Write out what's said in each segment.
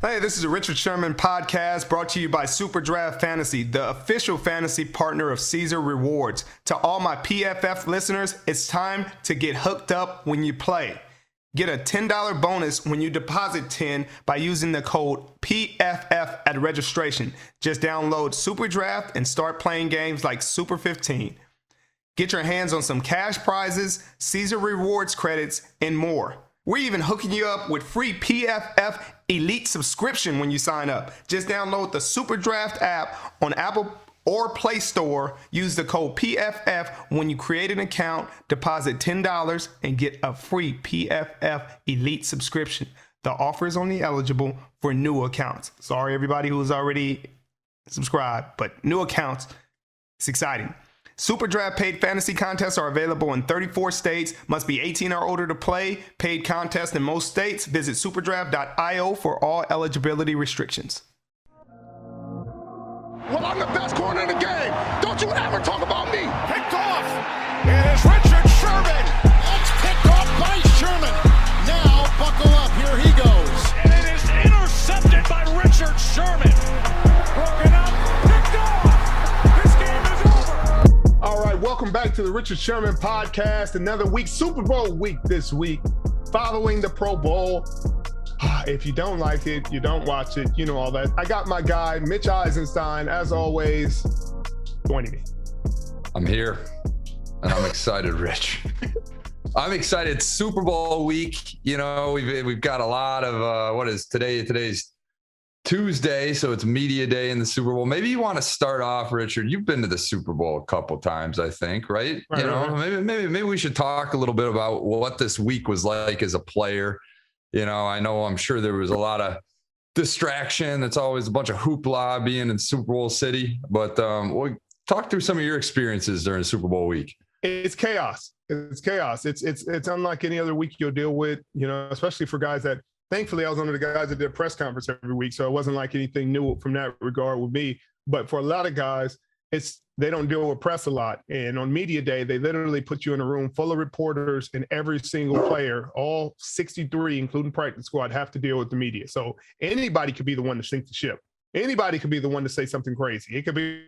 Hey, this is a Richard Sherman podcast brought to you by Superdraft Fantasy, the official fantasy partner of Caesar Rewards. To all my PFF listeners, it's time to get hooked up when you play. Get a $10 bonus when you deposit 10 by using the code PFF at registration. Just download Superdraft and start playing games like Super 15. Get your hands on some cash prizes, Caesar Rewards credits, and more. We're even hooking you up with free PFF Elite subscription when you sign up. Just download the Superdraft app on Apple or Play Store. Use the code PFF when you create an account, deposit $10, and get a free PFF Elite subscription. The offer is only eligible for new accounts. Sorry, everybody who's already subscribed, but new accounts, it's exciting. Superdraft paid fantasy contests are available in 34 states. Must be 18 or older to play. Paid contests in most states. Visit superdraft.io for all eligibility restrictions. Well, I'm the best corner in the game. Don't you ever talk about me. Picked off. It is Richard Sherman. It's picked off by Sherman. Now, buckle up. Here he goes. And it is intercepted by Richard Sherman. Broken up. Picked off. This game is over. All right, welcome back to the Richard Sherman podcast. Another week, Super Bowl week this week, following the Pro Bowl. If you don't like it, you don't watch it, you know all that. I got my guy, Mitch Eisenstein, as always, joining me. I'm here, and I'm excited, Rich. I'm excited. It's Super Bowl week. You know, we've got a lot of, what is today? Today's Tuesday, so it's media day in the Super Bowl. Maybe you want to start off, Richard. You've been to the Super Bowl a couple times, I think, right? Maybe we should talk a little bit about what this week was like as a player. You know, I'm sure there was a lot of distraction. It's always a bunch of hoopla being in Super Bowl city. But we'll talk through some of your experiences during Super Bowl week. It's chaos. It's chaos. It's unlike any other week you'll deal with, you know, especially for guys that, thankfully, I was one of the guys that did a press conference every week. So it wasn't like anything new from that regard with me. But for a lot of guys, they don't deal with press a lot. And on media day, they literally put you in a room full of reporters, and every single player, all 63, including practice squad, have to deal with the media. So anybody could be the one to sink the ship. Anybody could be the one to say something crazy. It could be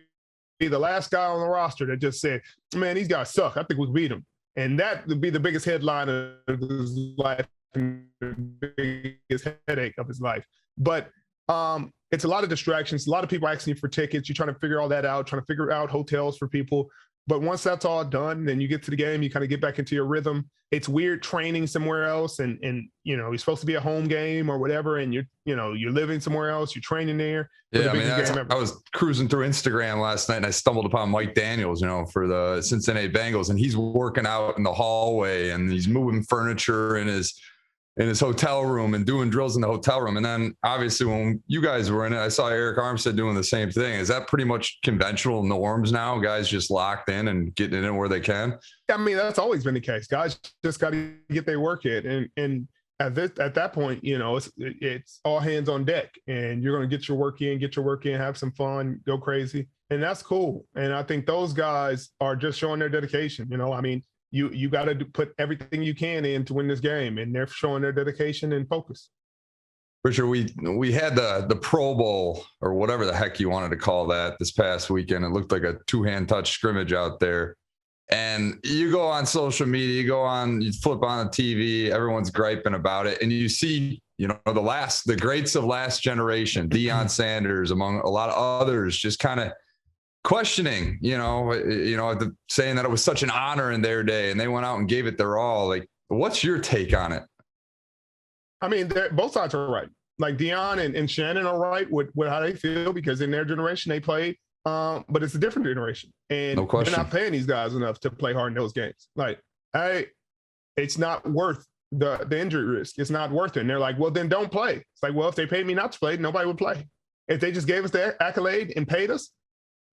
the last guy on the roster that just said, man, these guys suck. I think we beat them. And that would be the biggest headline of his life, and the biggest headache of his life. But it's a lot of distractions, a lot of people asking you for tickets. You're trying to figure all that out, trying to figure out hotels for people. But once that's all done, then you get to the game, you kind of get back into your rhythm. It's weird training somewhere else, and you know, you're supposed to be a home game or whatever, and you're living somewhere else, you're training there. Yeah, I was cruising through Instagram last night and I stumbled upon Mike Daniels, you know, for the Cincinnati Bengals, and he's working out in the hallway and he's moving furniture in his hotel room and doing drills in the hotel room. And then obviously when you guys were in it, I saw Eric Armstead doing the same thing. Is that pretty much conventional norms now? Guys just locked in and getting it in where they can? I mean, that's always been the case. Guys just got to get their work in. And at that point, you know, it's all hands on deck, and you're going to get your work in, have some fun, go crazy. And that's cool. And I think those guys are just showing their dedication. You know, I mean, you got to put everything you can in to win this game, and they're showing their dedication and focus. Richard, we had the Pro Bowl, or whatever the heck you wanted to call that, this past weekend. It looked like a two-hand touch scrimmage out there. And you go on social media, you flip on the TV, everyone's griping about it, and you see, you know, the greats of last generation, Deion Sanders, among a lot of others, just kind of questioning, saying that it was such an honor in their day and they went out and gave it their all. Like, what's your take on it? I mean, both sides are right. Like Deion and Shannon are right with how they feel, because in their generation they played, but it's a different generation, and no question, they're not paying these guys enough to play hard in those games. Like, hey, it's not worth the injury risk. It's not worth it. And they're like, well, then don't play. It's like, well, if they paid me not to play, nobody would play. If they just gave us the accolade and paid us,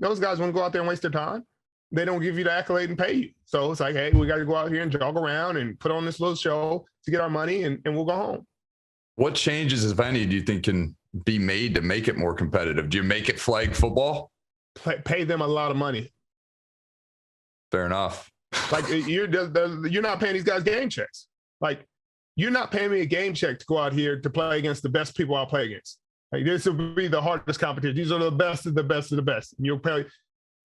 those guys wouldn't go out there and waste their time. They don't give you the accolade and pay you. So it's like, hey, we got to go out here and jog around and put on this little show to get our money, and we'll go home. What changes, if any, do you think can be made to make it more competitive? Do you make it flag football? Pay them a lot of money. Fair enough. Like, you're not paying these guys game checks. Like, you're not paying me a game check to go out here to play against the best people I'll play against. Like, this will be the hardest competition. These are the best of the best of the best. And you'll probably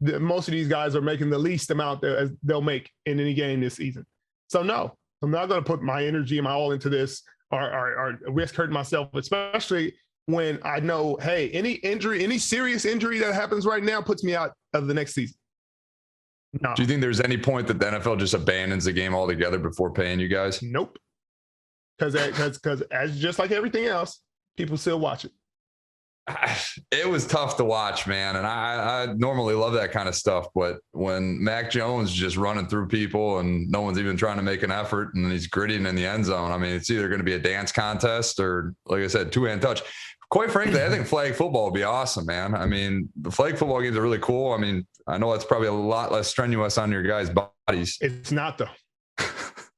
most of these guys are making the least amount that they'll make in any game this season. So no, I'm not going to put my energy and my all into this or risk hurting myself, especially when I know, hey, any serious injury that happens right now puts me out of the next season. No. Do you think there's any point that the NFL just abandons the game altogether before paying you guys? Nope. Because as just like everything else, people still watch it. It was tough to watch, man. And I normally love that kind of stuff. But when Mac Jones is just running through people and no one's even trying to make an effort and he's grittying in the end zone, I mean, it's either going to be a dance contest or, like I said, two-hand touch. Quite frankly, I think flag football would be awesome, man. I mean, the flag football games are really cool. I mean, I know that's probably a lot less strenuous on your guys' bodies. It's not, though.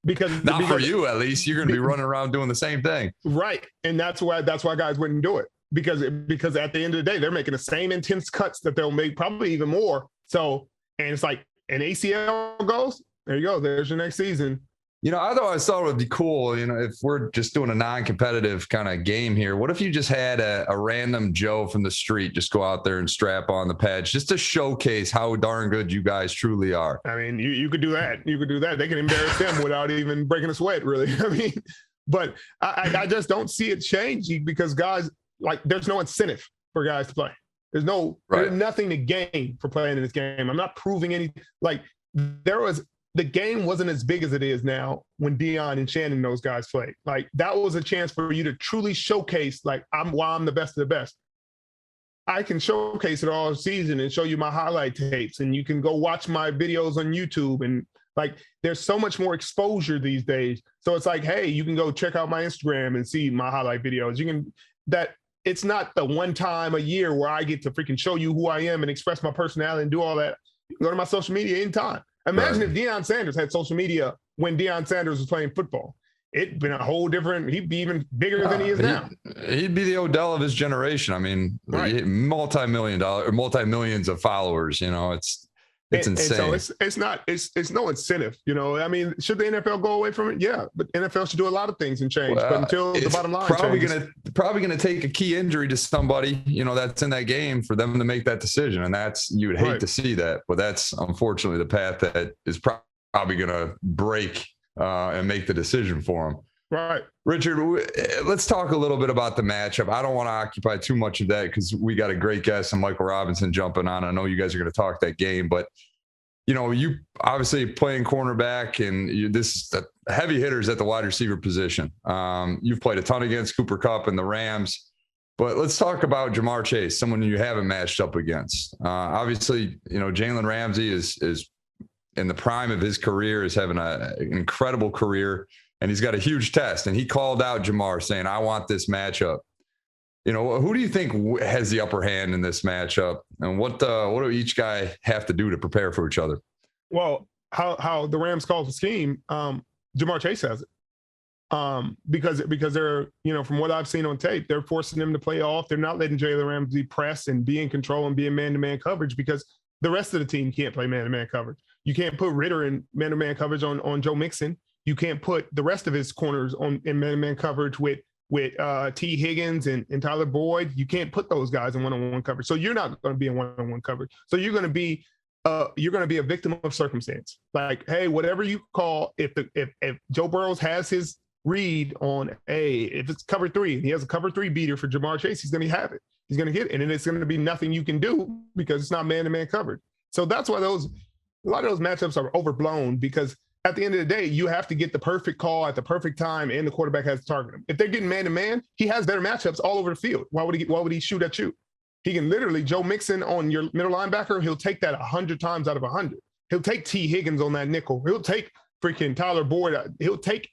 Because for you, at least. You're going to be running around doing the same thing. Right. And that's why guys wouldn't do it. Because at the end of the day, they're making the same intense cuts that they'll make, probably even more. So, and it's like an ACL goes, there you go. There's your next season. You know, I thought it would be cool, you know, if we're just doing a non-competitive kind of game here, what if you just had a random Joe from the street just go out there and strap on the pads just to showcase how darn good you guys truly are? I mean, you could do that. You could do that. They can embarrass them without even breaking a sweat, really. I mean, but I just don't see it changing because guys, like, there's no incentive for guys to play. There's nothing to gain for playing in this game. I'm not proving anything. Like, the game wasn't as big as it is now when Deion and Shannon, those guys played. Like, that was a chance for you to truly showcase, like, I'm the best of the best. I can showcase it all season and show you my highlight tapes, and you can go watch my videos on YouTube. And, like, there's so much more exposure these days. So it's like, hey, you can go check out my Instagram and see my highlight videos. It's not the one time a year where I get to freaking show you who I am and express my personality and do all that. You can go to my social media anytime. Imagine if Deion Sanders had social media when Deion Sanders was playing football. It'd been a whole different, he'd be even bigger than he is now. He'd be the Odell of his generation. I mean, multi-millions of followers, you know, it's insane. And so it's no incentive, you know. I mean, should the NFL go away from it? Yeah, but NFL should do a lot of things and change. But until the bottom line probably gonna take a key injury to somebody, you know, that's in that game for them to make that decision. And you would hate to see that, but that's unfortunately the path that is probably gonna break and make the decision for them. Right. Richard, let's talk a little bit about the matchup. I don't want to occupy too much of that because we got a great guest and Michael Robinson jumping on. I know you guys are going to talk that game, but, you know, you obviously playing cornerback and the heavy hitters at the wide receiver position. You've played a ton against Cooper Kupp and the Rams, but let's talk about Ja'Marr Chase, someone you haven't matched up against. Obviously, you know, Jalen Ramsey is in the prime of his career, is having an incredible career. And he's got a huge test. And he called out Ja'Marr saying, I want this matchup. You know, who do you think has the upper hand in this matchup? And what do each guy have to do to prepare for each other? Well, how the Rams call the scheme, Ja'Marr Chase has it. Because they're, you know, from what I've seen on tape, they're forcing him to play off. They're not letting Jalen Ramsey press and be in control and be in man-to-man coverage because the rest of the team can't play man-to-man coverage. You can't put Ritter in man-to-man coverage on Joe Mixon. You can't put the rest of his corners in man-to-man coverage with T. Higgins and Tyler Boyd. You can't put those guys in one-on-one coverage. So you're not going to be in one-on-one coverage. So you're going to be a victim of circumstance. Like, hey, whatever you call, if Joe Burrows has his read on if it's cover 3 and he has a cover 3 beater for Ja'Marr Chase, he's going to have it. He's going to get it, and then it's going to be nothing you can do because it's not man-to-man coverage. So that's why a lot of those matchups are overblown because at the end of the day, you have to get the perfect call at the perfect time, and the quarterback has to target him. If they're getting man-to-man, he has better matchups all over the field. Why would he shoot at you? He can literally, Joe Mixon on your middle linebacker, he'll take that 100 times out of 100. He'll take T. Higgins on that nickel. He'll take freaking Tyler Boyd. He'll take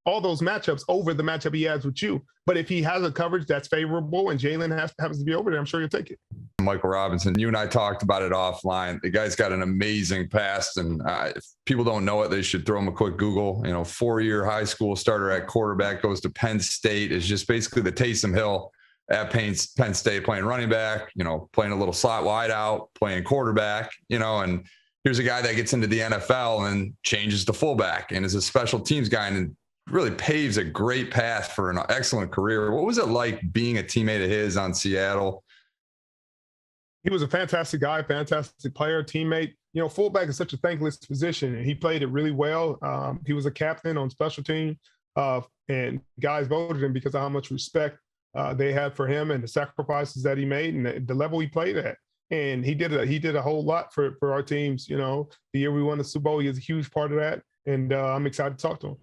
all those matchups over the matchup he has with you. But if he has a coverage that's favorable and Jalen happens to be over there, I'm sure he'll take it. Michael Robinson, you and I talked about it offline. The guy's got an amazing past, and if people don't know it, they should throw him a quick Google. You know, 4-year high school starter at quarterback, goes to Penn State, is just basically the Taysom Hill at Penn State, playing running back, you know, playing a little slot wide out, playing quarterback, you know, and here's a guy that gets into the NFL and changes to fullback and is a special teams guy and really paves a great path for an excellent career. What was it like being a teammate of his on Seattle? He was a fantastic guy, fantastic player, teammate. Fullback is such a thankless position, and he played it really well. He was a captain on special team, and guys voted him because of how much respect they had for him and the sacrifices that he made and the level he played at. And he did a whole lot for our teams. The year we won the Super Bowl, he is a huge part of that, and I'm excited to talk to him.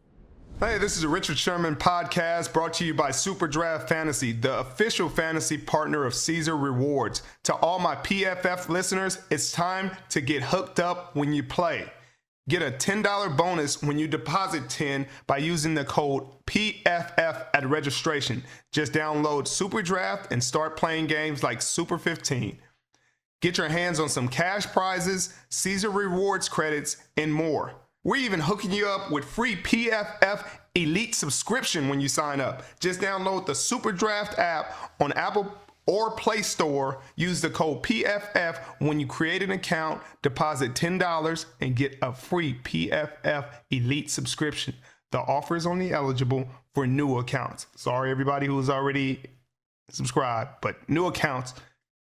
Hey, this is a Richard Sherman podcast brought to you by Superdraft Fantasy, the official fantasy partner of Caesar Rewards. To all my PFF listeners, it's time to get hooked up when you play. Get a $10 bonus when you deposit $10 by using the code PFF at registration. Just download Superdraft and start playing games like Super 15. Get your hands on some cash prizes, Caesar Rewards credits, and more. We're even hooking you up with free PFF Elite subscription when you sign up. Just download the Superdraft app on Apple or Play Store. Use the code PFF when you create an account, deposit $10, and get a free PFF Elite subscription. The offer is only eligible for new accounts. Sorry, everybody who's already subscribed, but new accounts,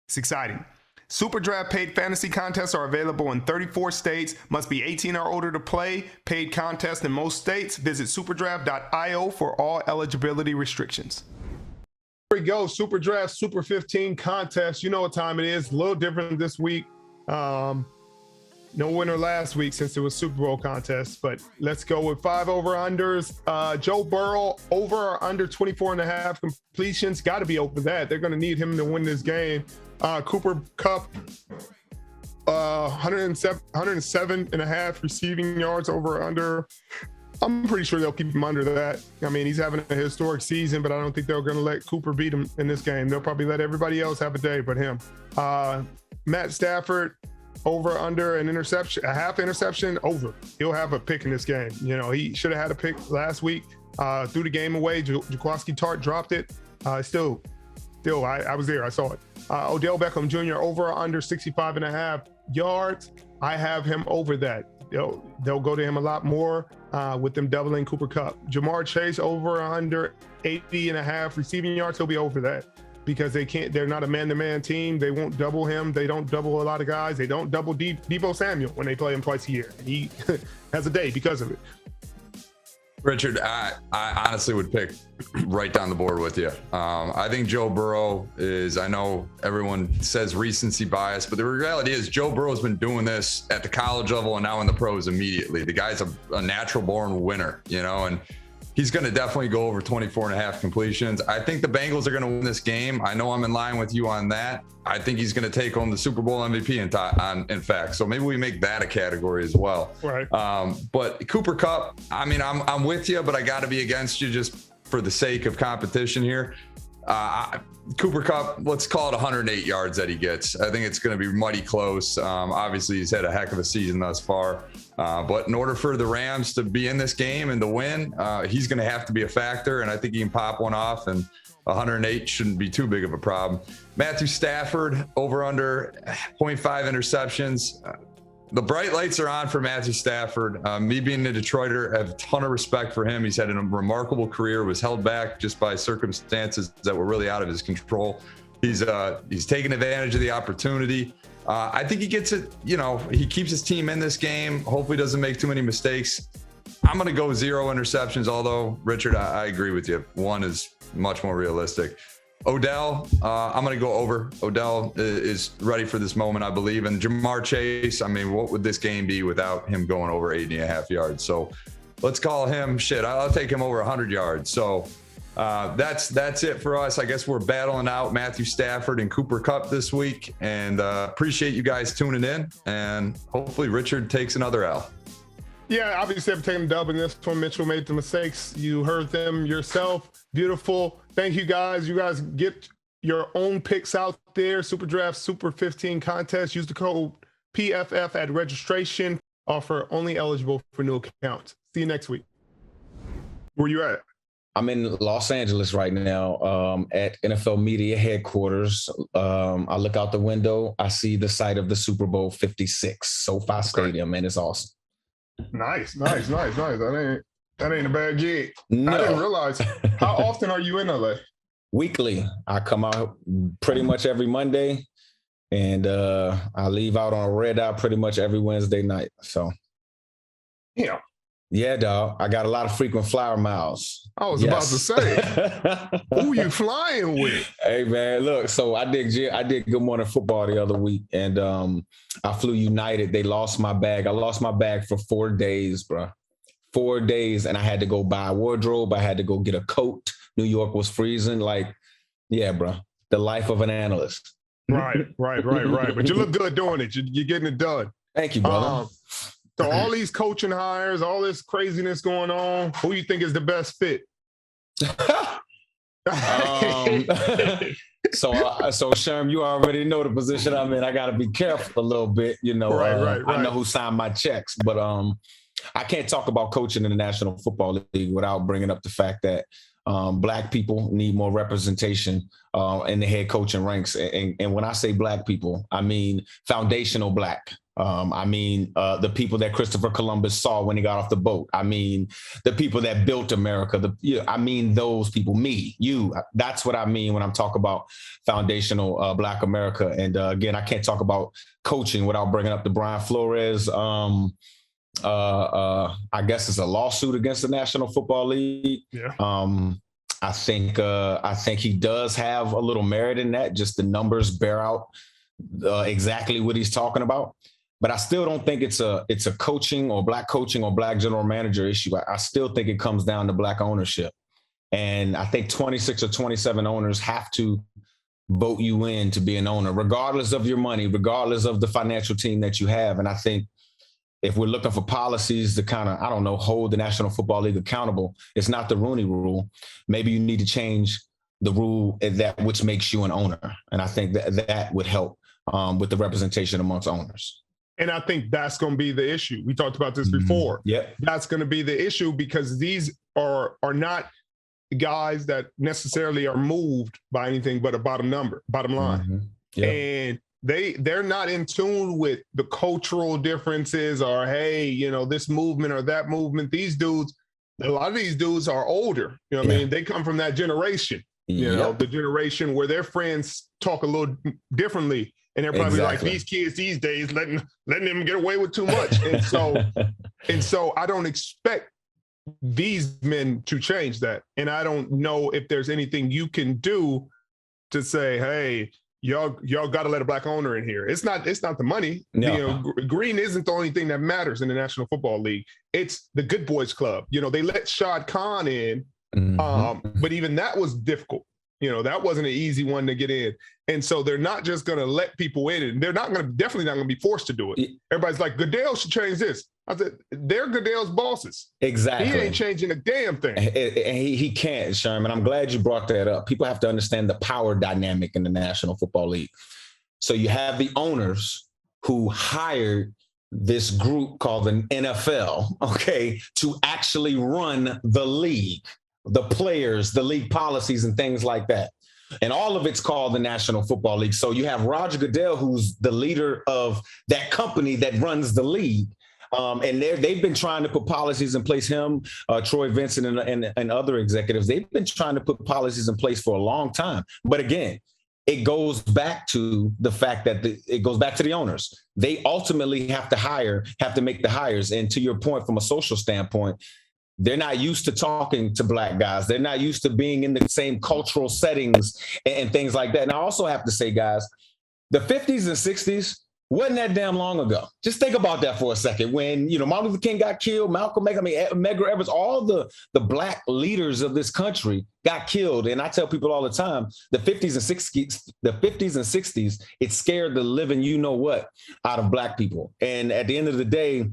it's exciting. Superdraft paid fantasy contests are available in 34 states. Must be 18 or older to play. Paid contests in most states. Visit superdraft.io for all eligibility restrictions. Here we go. Superdraft Super 15 contest. You know what time it is. A little different this week. No winner last week since it was Super Bowl contest, but let's go with 5 over-unders. Joe Burrow, over or under 24.5 completions. Got to be over that. They're going to need him to win this game. Cooper Kupp, 107.5 receiving yards, over or under. I'm pretty sure they'll keep him under that. I mean, he's having a historic season, but I don't think they're going to let Cooper beat him in this game. They'll probably let everybody else have a day but him. Matt Stafford, over under an interception, a half interception, over. He'll have a pick in this game. He should have had a pick last week. Threw the game away. Jaquiski Tartt dropped it. Still, I was there. I saw it. Odell Beckham Jr., over or under 65.5 yards. I have him over that. They'll go to him a lot more with them doubling Cooper Kupp. Jamar Chase, over or under 80.5 receiving yards. He'll be over that because they're not a man-to-man team. They won't double him. They don't double a lot of guys. They don't double Deebo Samuel when they play him twice a year. He has a day because of it. Richard, I honestly would pick right down the board with you. I think Joe Burrow is, I know everyone says recency bias, but the reality is Joe Burrow has been doing this at the college level and now in the pros immediately. The guy's a natural born winner, and he's going to definitely go over 24.5 completions. I think the Bengals are going to win this game. I know I'm in line with you on that. I think he's going to take home the Super Bowl MVP in fact. So maybe we make that a category as well. Right. But Cooper Kupp, I mean, I'm with you, but I got to be against you just for the sake of competition here. Cooper Kupp, let's call it 108 yards that he gets. I think it's going to be mighty close. Obviously, he's had a heck of a season thus far. But in order for the Rams to be in this game and to win, he's going to have to be a factor. And I think he can pop one off, and 108 shouldn't be too big of a problem. Matthew Stafford, over under 0.5 interceptions. The bright lights are on for Matthew Stafford. Me being a Detroiter, I have a ton of respect for him. He's had a remarkable career, was held back just by circumstances that were really out of his control. He's taken advantage of the opportunity. I think he gets it, he keeps his team in this game. Hopefully doesn't make too many mistakes. I'm going to go 0 interceptions, although, Richard, I agree with you. 1 is much more realistic. Odell, I'm going to go over. Odell is ready for this moment, I believe. And Jamar Chase, I mean, what would this game be without him going over 80.5 yards? So let's call him, I'll take him over 100 yards. So that's it for us. I guess we're battling out Matthew Stafford and Cooper Kupp this week. And appreciate you guys tuning in. And hopefully Richard takes another L. Yeah, obviously I'm taking a dub in this one. Mitchell made the mistakes. You heard them yourself. Beautiful. Thank you guys. You guys get your own picks out there. Superdraft Super 15 contest. Use the code PFF at registration. Offer only eligible for new accounts. See you next week. Where you at? I'm in Los Angeles right now at NFL Media Headquarters. I look out the window. I see the site of the Super Bowl 56, SoFi Stadium, and it's awesome. Nice. That That ain't a bad gig. No. I didn't realize. How often are you in LA? Weekly. I come out pretty much every Monday, and I leave out on a red eye pretty much every Wednesday night. So, yeah, dog. I got a lot of frequent flyer miles. I was about to say, who you flying with? Hey man, look. So I did Good Morning Football the other week, and I flew United. They lost my bag. I lost my bag for 4 days, bro. 4 days, and I had to go buy a wardrobe. I had to go get a coat. New York was freezing. Like, yeah, bro. The life of an analyst. Right. But you look good doing it. You're getting it done. Thank you, brother. So all these coaching hires, all this craziness going on, who you think is the best fit? So Sherm, you already know the position I'm in. I got to be careful a little bit, you know. Right. I know who signed my checks, but I can't talk about coaching in the National Football League without bringing up the fact that Black people need more representation in the head coaching ranks. And when I say Black people, I mean foundational Black. I mean the people that Christopher Columbus saw when he got off the boat. I mean the people that built America. I mean those people, me, you. That's what I mean when I'm talking about foundational Black America. And again, I can't talk about coaching without bringing up the Brian Flores. I guess it's a lawsuit against the National Football League. Yeah. I think he does have a little merit in that. Just the numbers bear out exactly what he's talking about. But I still don't think it's a coaching or Black general manager issue. I still think it comes down to Black ownership. And I think 26 or 27 owners have to vote you in to be an owner, regardless of your money, regardless of the financial team that you have. And I think if we're looking for policies to kind of, hold the National Football League accountable, it's not the Rooney Rule. Maybe you need to change the rule that which makes you an owner. And I think that would help with the representation amongst owners. And I think that's going to be the issue. We talked about this before. Yeah, that's going to be the issue because these are not guys that necessarily are moved by anything but a bottom line. Mm-hmm. Yep. And they're not in tune with the cultural differences or, hey, this movement or that movement. These dudes, a lot of these dudes are older. You know what I mean? They come from that generation, the generation where their friends talk a little differently. And they're probably like, these kids these days, letting them get away with too much. And so I don't expect these men to change that. And I don't know if there's anything you can do to say, hey, y'all got to let a Black owner in here. It's not the money. No. Green isn't the only thing that matters in the National Football League. It's the Good Boys Club. They let Shad Khan in, but even that was difficult. That wasn't an easy one to get in. And so they're not just going to let people in, and they're definitely not going to be forced to do it. Everybody's like, Goodell should change this. I said, they're Goodell's bosses. Exactly. He ain't changing a damn thing. And he can't, Sherman. I'm glad you brought that up. People have to understand the power dynamic in the National Football League. So you have the owners who hired this group called the NFL, to actually run the league, the players, the league policies and things like that. And all of it's called the National Football League. So you have Roger Goodell, who's the leader of that company that runs the league. And they've been trying to put policies in place, Troy Vincent and other executives. They've been trying to put policies in place for a long time. But again, it goes back to the fact that it goes back to the owners. They ultimately have to make the hires. And to your point, from a social standpoint, they're not used to talking to Black guys. They're not used to being in the same cultural settings and things like that. And I also have to say, guys, the 50s and 60s wasn't that damn long ago. Just think about that for a second. When, Martin Luther King got killed, Malcolm X, Medgar Evers, all the Black leaders of this country got killed. And I tell people all the time, the 50s and 60s, it scared the living out of Black people. And at the end of the day,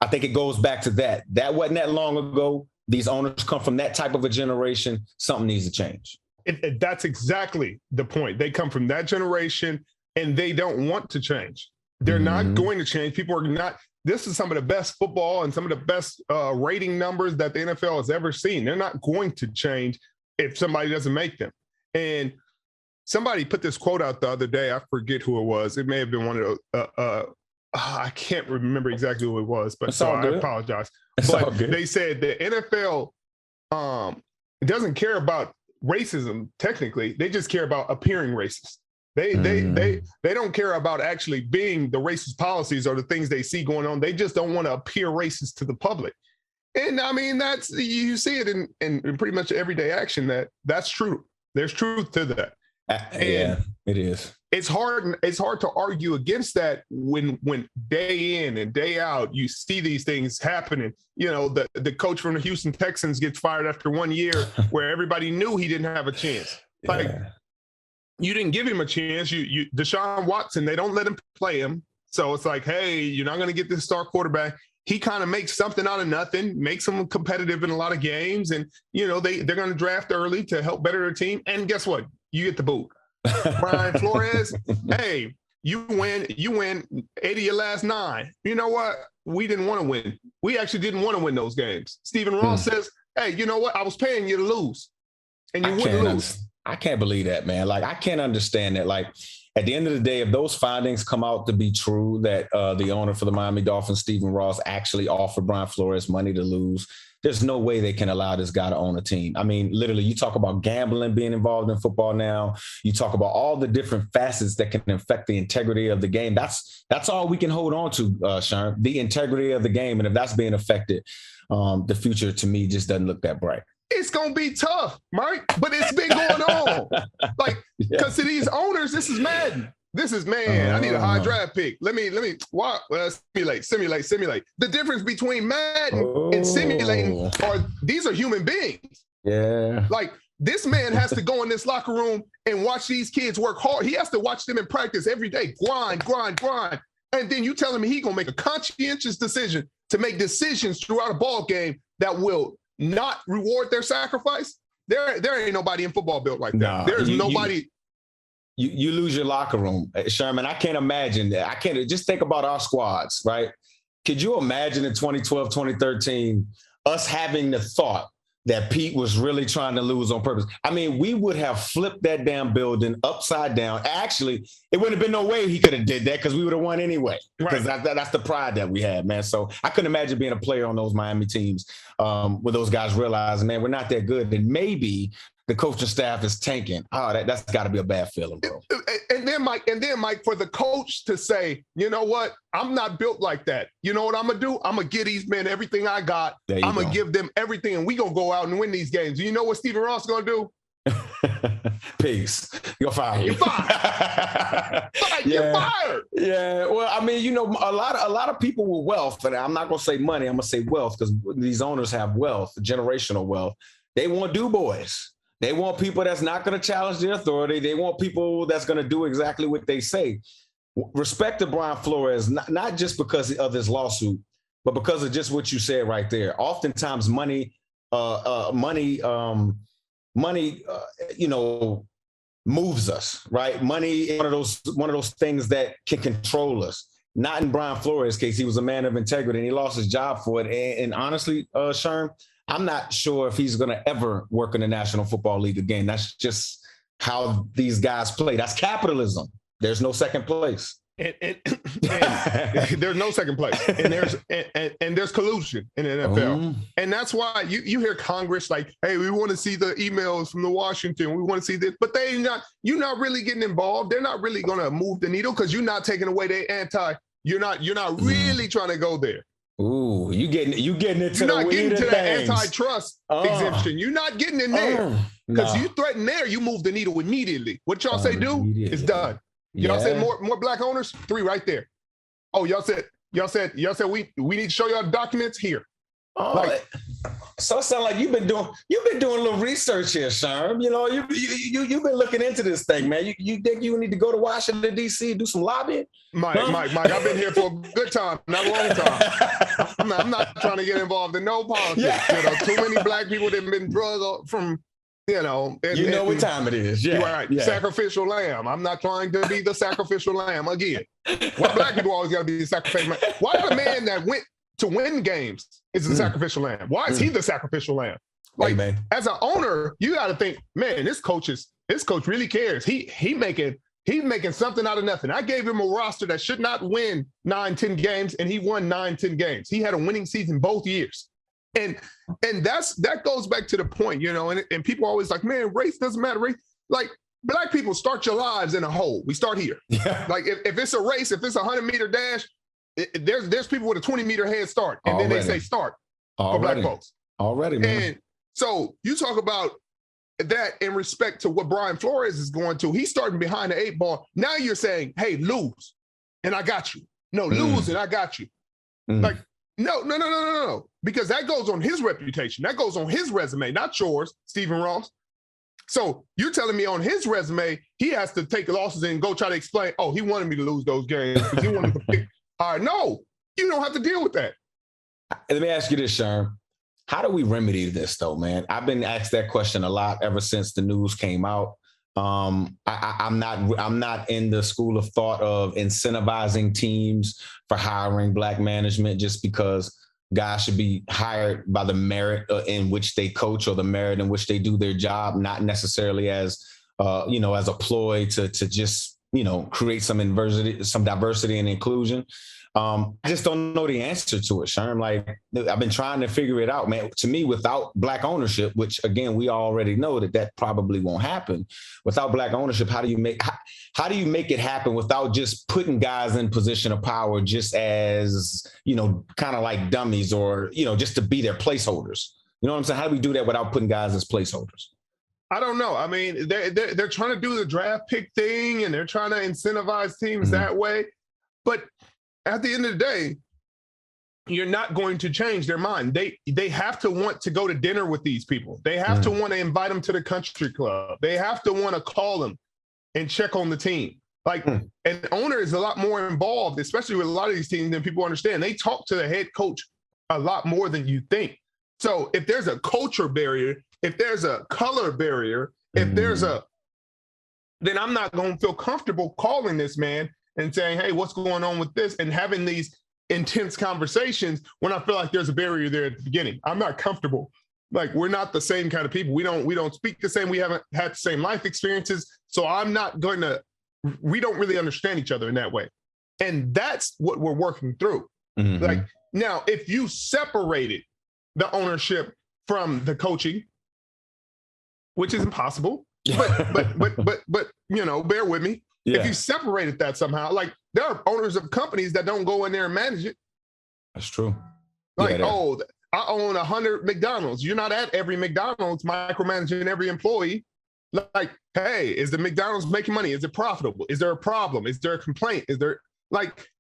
I think it goes back to that. That wasn't that long ago. These owners come from that type of a generation. Something needs to change. That's exactly the point. They come from that generation and they don't want to change. They're not going to change. People are not. This is some of the best football and some of the best rating numbers that the NFL has ever seen. They're not going to change if somebody doesn't make them. And somebody put this quote out the other day. I forget who it was. It may have been one of I can't remember exactly who it was, but I apologize. But they said the NFL doesn't care about racism. Technically, they just care about appearing racist. They don't care about actually being the racist policies or the things they see going on. They just don't want to appear racist to the public. And I mean, you see it in pretty much everyday action that's true. There's truth to that. Yeah, it is. It's hard to argue against that when day in and day out you see these things happening. You know, the coach from the Houston Texans gets fired after 1 year where everybody knew he didn't have a chance. Like, you didn't give him a chance. You Deshaun Watson, they don't let him play him. So it's like, hey, you're not going to get this star quarterback. He kind of makes something out of nothing, makes them competitive in a lot of games. And, you know, they're going to draft early to help better their team. And guess what? You get the boot. Brian Flores, hey, you win 8 of your last 9. You know what? We didn't want to win. We actually didn't want to win those games. Stephen Ross says, hey, you know what? I was paying you to lose. And you wouldn't lose. I can't believe that, man. Like, I can't understand that. Like, at the end of the day, if those findings come out to be true, that the owner for the Miami Dolphins, Stephen Ross, actually offered Brian Flores money to lose, there's no way they can allow this guy to own a team. I mean, literally, you talk about gambling being involved in football now. You talk about all the different facets that can affect the integrity of the game. That's all we can hold on to, Sean, the integrity of the game. And if that's being affected, the future to me just doesn't look that bright. It's going to be tough, Mike, but it's been going on. Like, because to these owners, this is Madden. This is, man, I need a high draft pick. Let me simulate. The difference between Madden and simulating these are human beings. Yeah. Like, this man has to go in this locker room and watch these kids work hard. He has to watch them in practice every day. Grind. And then you telling me he going to make a conscientious decision to make decisions throughout a ball game that will not reward their sacrifice? There ain't nobody in football built like that. Nah, There's nobody. You lose your locker room, Sherman. I can't imagine that. I can't just think about our squads, right? Could you imagine in 2012, 2013, us having the thought that Pete was really trying to lose on purpose? I mean, we would have flipped that damn building upside down. Actually, it wouldn't have been no way he could have did that because we would have won anyway. Because that's the pride that we had, man. So I couldn't imagine being a player on those Miami teams with those guys realizing, man, we're not that good. And maybe the coaching staff is tanking. Oh, that's got to be a bad feeling, bro. And then Mike, for the coach to say, you know what? I'm not built like that. You know what I'm going to do? I'm going to give these men everything I got. I'm going to give them everything, and we going to go out and win these games. You know what Stephen Ross is going to do? Peace. You're fired. You're fired. You're fired. Yeah. Well, I mean, you know, a lot of people with wealth, and I'm not going to say money, I'm going to say wealth, because these owners have wealth, generational wealth. They want do boys. They want people that's not going to challenge their authority. They want people that's going to do exactly what they say. Respect to Brian Flores, not just because of his lawsuit, but because of just what you said right there. Oftentimes, money, you know, moves us, right? Money is one of those things that can control us. Not in Brian Flores' case. He was a man of integrity, and he lost his job for it. And honestly, Sherm, I'm not sure if he's going to ever work in the National Football League again. That's just how these guys play. That's capitalism. There's no second place. And there's no second place. And there's collusion in the NFL. And that's why you hear Congress like, hey, we want to see the emails from the Washington. We want to see this. But you're not really getting involved. They're not really going to move the needle because you're not taking away their you're not really trying to go there. Ooh, you getting into You're not getting to that antitrust exemption. You're not getting in there because you threaten there. You move the needle immediately. What y'all say do? It's done. Y'all said more black owners. 3 right there. Oh, y'all said we need to show y'all the documents here. So it sounds like you've been doing a little research here, Sherm. You know, you've been looking into this thing, man. You think you need to go to Washington, D.C., do some lobbying? Mike, I've been here for a good time, not a long time. I'm not trying to get involved in no politics. Yeah. You know, too many black people that have been drugged from, you know. What time it is. Yeah. Right. Yeah. Sacrificial lamb. I'm not trying to be the sacrificial lamb again. Why black people always got to be the sacrificial lamb? Why the man that went to win games is the sacrificial lamb? Why is he the sacrificial lamb? Like, as an owner, you got to think, man, this coach really cares. He making He's making something out of nothing. I gave him a roster that should not win 9-10 games, and he won 9-10 games. He had a winning season both years. And that goes back to the point, and people are always like, man, race doesn't matter. Race, like, Black people start your lives in a hole. We start here. Yeah. Like if it's a race, if it's a 100-meter dash, there's people with a 20-meter head start, and then they say start for Black folks. Already, man. And so you talk about that in respect to what Brian Flores is going to. He's starting behind the 8 ball. Now you're saying, hey, lose, and I got you. No, lose, and I got you. Like, no. Because that goes on his reputation. That goes on his resume, not yours, Stephen Ross. So you're telling me on his resume, he has to take losses and go try to explain, oh, he wanted me to lose those games because he wanted to pick. All right, no, you don't have to deal with that. Let me ask you this, Sherm. How do we remedy this, though, man? I've been asked that question a lot ever since the news came out. I'm not in the school of thought of incentivizing teams for hiring Black management just because guys should be hired by the merit in which they coach or the merit in which they do their job, not necessarily as a ploy to just create some diversity and inclusion. I just don't know the answer to it, Sherm. Like, I've been trying to figure it out, man. To me, without Black ownership, which again we already know that probably won't happen. Without Black ownership, how do you make it happen without just putting guys in position of power, just as kind of like dummies, or just to be their placeholders? You know what I'm saying? How do we do that without putting guys as placeholders? I don't know. I mean, they're trying to do the draft pick thing, and they're trying to incentivize teams that way, but at the end of the day, you're not going to change their mind. They have to want to go to dinner with these people. They have to want to invite them to the country club. They have to want to call them and check on the team. Like, an owner is a lot more involved, especially with a lot of these teams, than people understand. They talk to the head coach a lot more than you think. So if there's a culture barrier, if there's a color barrier, then I'm not going to feel comfortable calling this man and saying, hey, what's going on with this? And having these intense conversations when I feel like there's a barrier there at the beginning. I'm not comfortable. Like, we're not the same kind of people. We don't speak the same. We haven't had the same life experiences. So we don't really understand each other in that way. And that's what we're working through. Like, now, if you separated the ownership from the coaching, which is impossible, but bear with me. Yeah. If you separated that somehow, like, there are owners of companies that don't go in there and manage it. That's true. Like, I own 100 McDonald's. You're not at every McDonald's micromanaging every employee. Like, hey, is the McDonald's making money? Is it profitable? Is there a problem? Is there a complaint?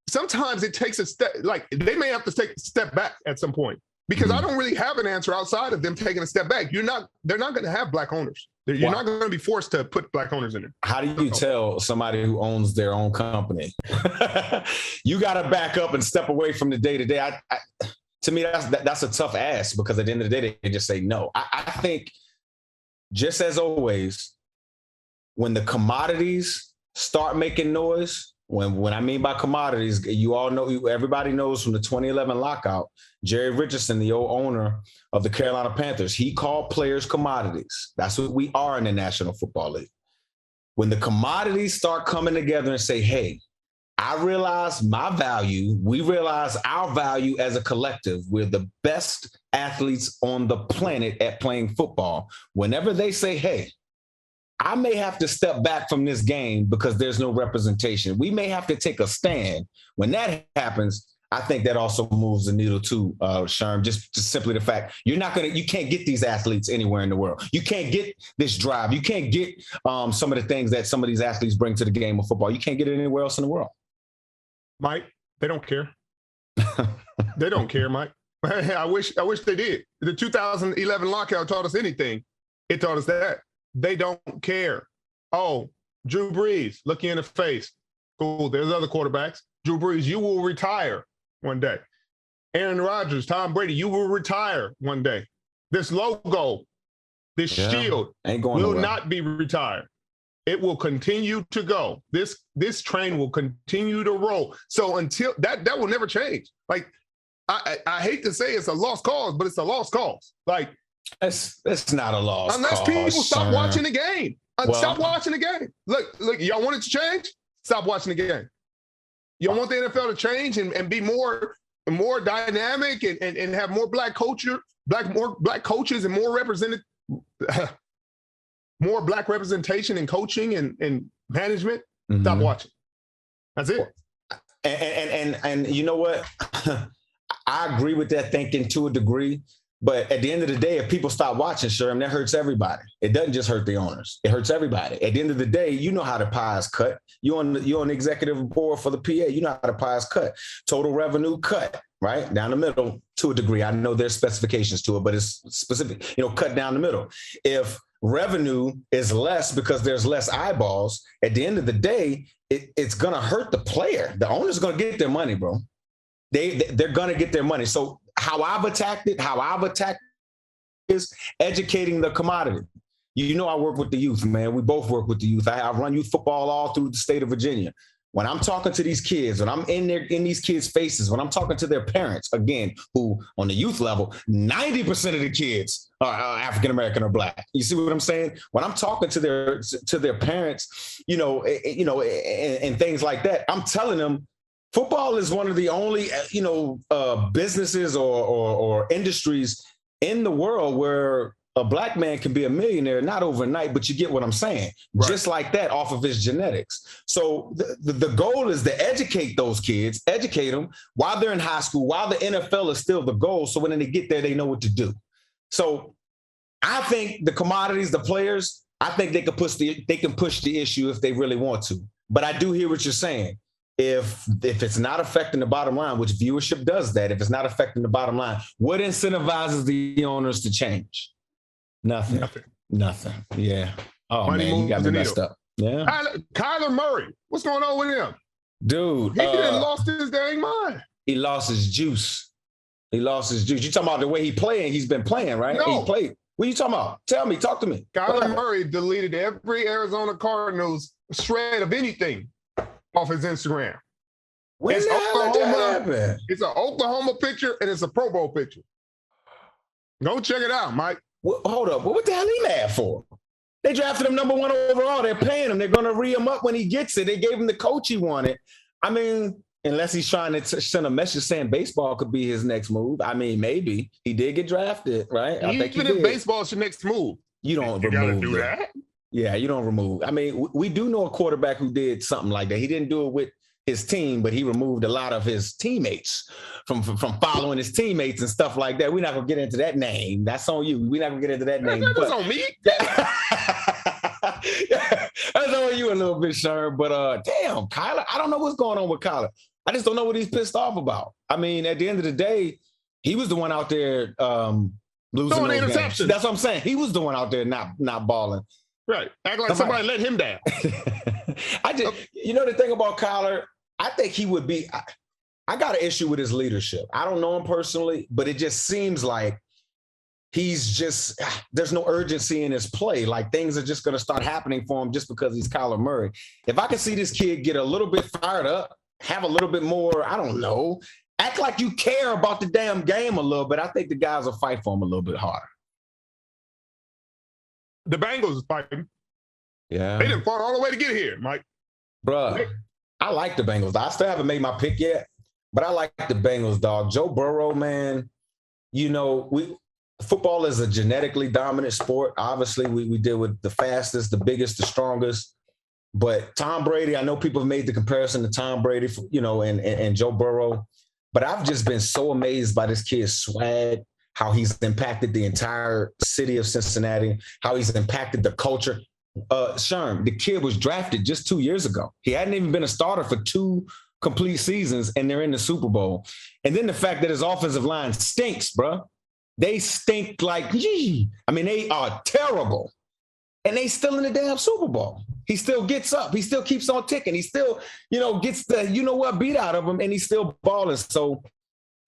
Sometimes it takes a step, like, they may have to take a step back at some point, because I don't really have an answer outside of them taking a step back. They're not going to have Black owners. You're not going to be forced to put Black owners in there. How do you tell somebody who owns their own company? You got to back up and step away from the day-to-day. To me, that's a tough ask, because at the end of the day, they just say no. I think, just as always, when the commodities start making noise, when I mean by commodities, you all know, everybody knows from the 2011 lockout, Jerry Richardson, the old owner of the Carolina Panthers, he called players commodities. That's what we are in the National Football League. When the commodities start coming together and say, hey, I realize my value, we realize our value as a collective, we're the best athletes on the planet at playing football. Whenever they say, hey, I may have to step back from this game because there's no representation, we may have to take a stand. When that happens, I think that also moves the needle too, Sherm. Just simply the fact you can't get these athletes anywhere in the world. You can't get this drive. You can't get some of the things that some of these athletes bring to the game of football. You can't get it anywhere else in the world. Mike, they don't care. They don't care, Mike. I wish they did. The 2011 lockout taught us anything. It taught us that. They don't care. Oh, Drew Brees, look you in the face. Cool, there's other quarterbacks. Drew Brees, you will retire one day. Aaron Rodgers, Tom Brady, you will retire one day. This logo, this shield will not be retired. It will continue to go. This train will continue to roll. So until that will never change. Like, I hate to say it's a lost cause, but it's a lost cause. Like, it's not a loss. Unless people stop watching the game. Stop watching the game. Look, y'all want it to change? Stop watching the game. Y'all want the NFL to change and be more dynamic and have more black culture, more black coaches and more black representation in coaching and management. Mm-hmm. Stop watching. That's it. And you know what? I agree with that thinking to a degree. But at the end of the day, if people stop watching, Sherman, that hurts everybody. It doesn't just hurt the owners. It hurts everybody. At the end of the day, you know how the pie is cut. You're on the executive board for the PA. You know how the pie is cut. Total revenue cut, right? Down the middle to a degree. I know there's specifications to it, but it's specific, cut down the middle. If revenue is less because there's less eyeballs, at the end of the day, it's going to hurt the player. The owner's going to get their money, bro. They're going to get their money. So how I've attacked is educating the commodity. I work with the youth, man. We both work with the youth. I run youth football all through the state of Virginia. When I'm talking to these kids, when I'm in these kids' faces, when I'm talking to their parents, again, who on the youth level, 90% of the kids are African-American or black. You see what I'm saying? When I'm talking to their parents, and things like that, I'm telling them, football is one of the only, businesses or industries in the world where a black man can be a millionaire, not overnight, but you get what I'm saying. Right. Just like that off of his genetics. So the goal is to educate those kids, educate them while they're in high school, while the NFL is still the goal. So when they get there, they know what to do. So I think the commodities, the players, I think they can push the issue if they really want to. But I do hear what you're saying. If it's not affecting the bottom line, which viewership does that, if it's not affecting the bottom line, what incentivizes the owners to change? Nothing. Yeah. Oh, Money man, you got me messed up. Yeah. Kyler Murray, what's going on with him? Dude. He done lost his dang mind. He lost his juice. You talking about the way he playing? He's been playing, right? No. He played. What are you talking about? Talk to me. Kyler Murray deleted every Arizona Cardinals shred of anything off his Instagram. When the hell did that happen? It's an Oklahoma picture and it's a Pro Bowl picture. Go check it out, Mike. Well, hold up. What the hell he mad for? They drafted him number 1 overall. They're paying him. They're going to re him up when he gets it. They gave him the coach he wanted. I mean, unless he's trying to send a message saying baseball could be his next move. I mean, maybe. He did get drafted, right? I think even if baseball's your next move. You don't gotta do that. Yeah, you don't remove. I mean, we do know a quarterback who did something like that. He didn't do it with his team, but he removed a lot of his teammates from following his teammates and stuff like that. We're not going to get into that name. That's on you. We're not going to get into that name. That's on me. That's on you a little bit, Sherm. But damn, Kyler, I don't know what's going on with Kyler. I just don't know what he's pissed off about. I mean, at the end of the day, he was the one out there losing those games. That's what I'm saying. He was the one out there not balling. Right. Act like somebody let him down. The thing about Kyler, I think he would be, I got an issue with his leadership. I don't know him personally, but it just seems like there's no urgency in his play. Like things are just going to start happening for him just because he's Kyler Murray. If I can see this kid get a little bit fired up, have a little bit more, I don't know, act like you care about the damn game a little bit, I think the guys will fight for him a little bit harder. The Bengals is fighting. Yeah. They didn't fought all the way to get here, Mike. Bruh, I like the Bengals. I still haven't made my pick yet, but I like the Bengals, dog. Joe Burrow, man, football is a genetically dominant sport. Obviously, we deal with the fastest, the biggest, the strongest. But Tom Brady, I know people have made the comparison to Tom Brady, and Joe Burrow. But I've just been so amazed by this kid's swag, how he's impacted the entire city of Cincinnati, how he's impacted the culture. Sherm, the kid was drafted just 2 years ago. He hadn't even been a starter for 2 complete seasons, and they're in the Super Bowl. And then the fact that his offensive line stinks, bro. They stink like, gee. I mean, they are terrible. And they still in the damn Super Bowl. He still gets up. He still keeps on ticking. He still, gets the, beat out of him, and he's still balling. So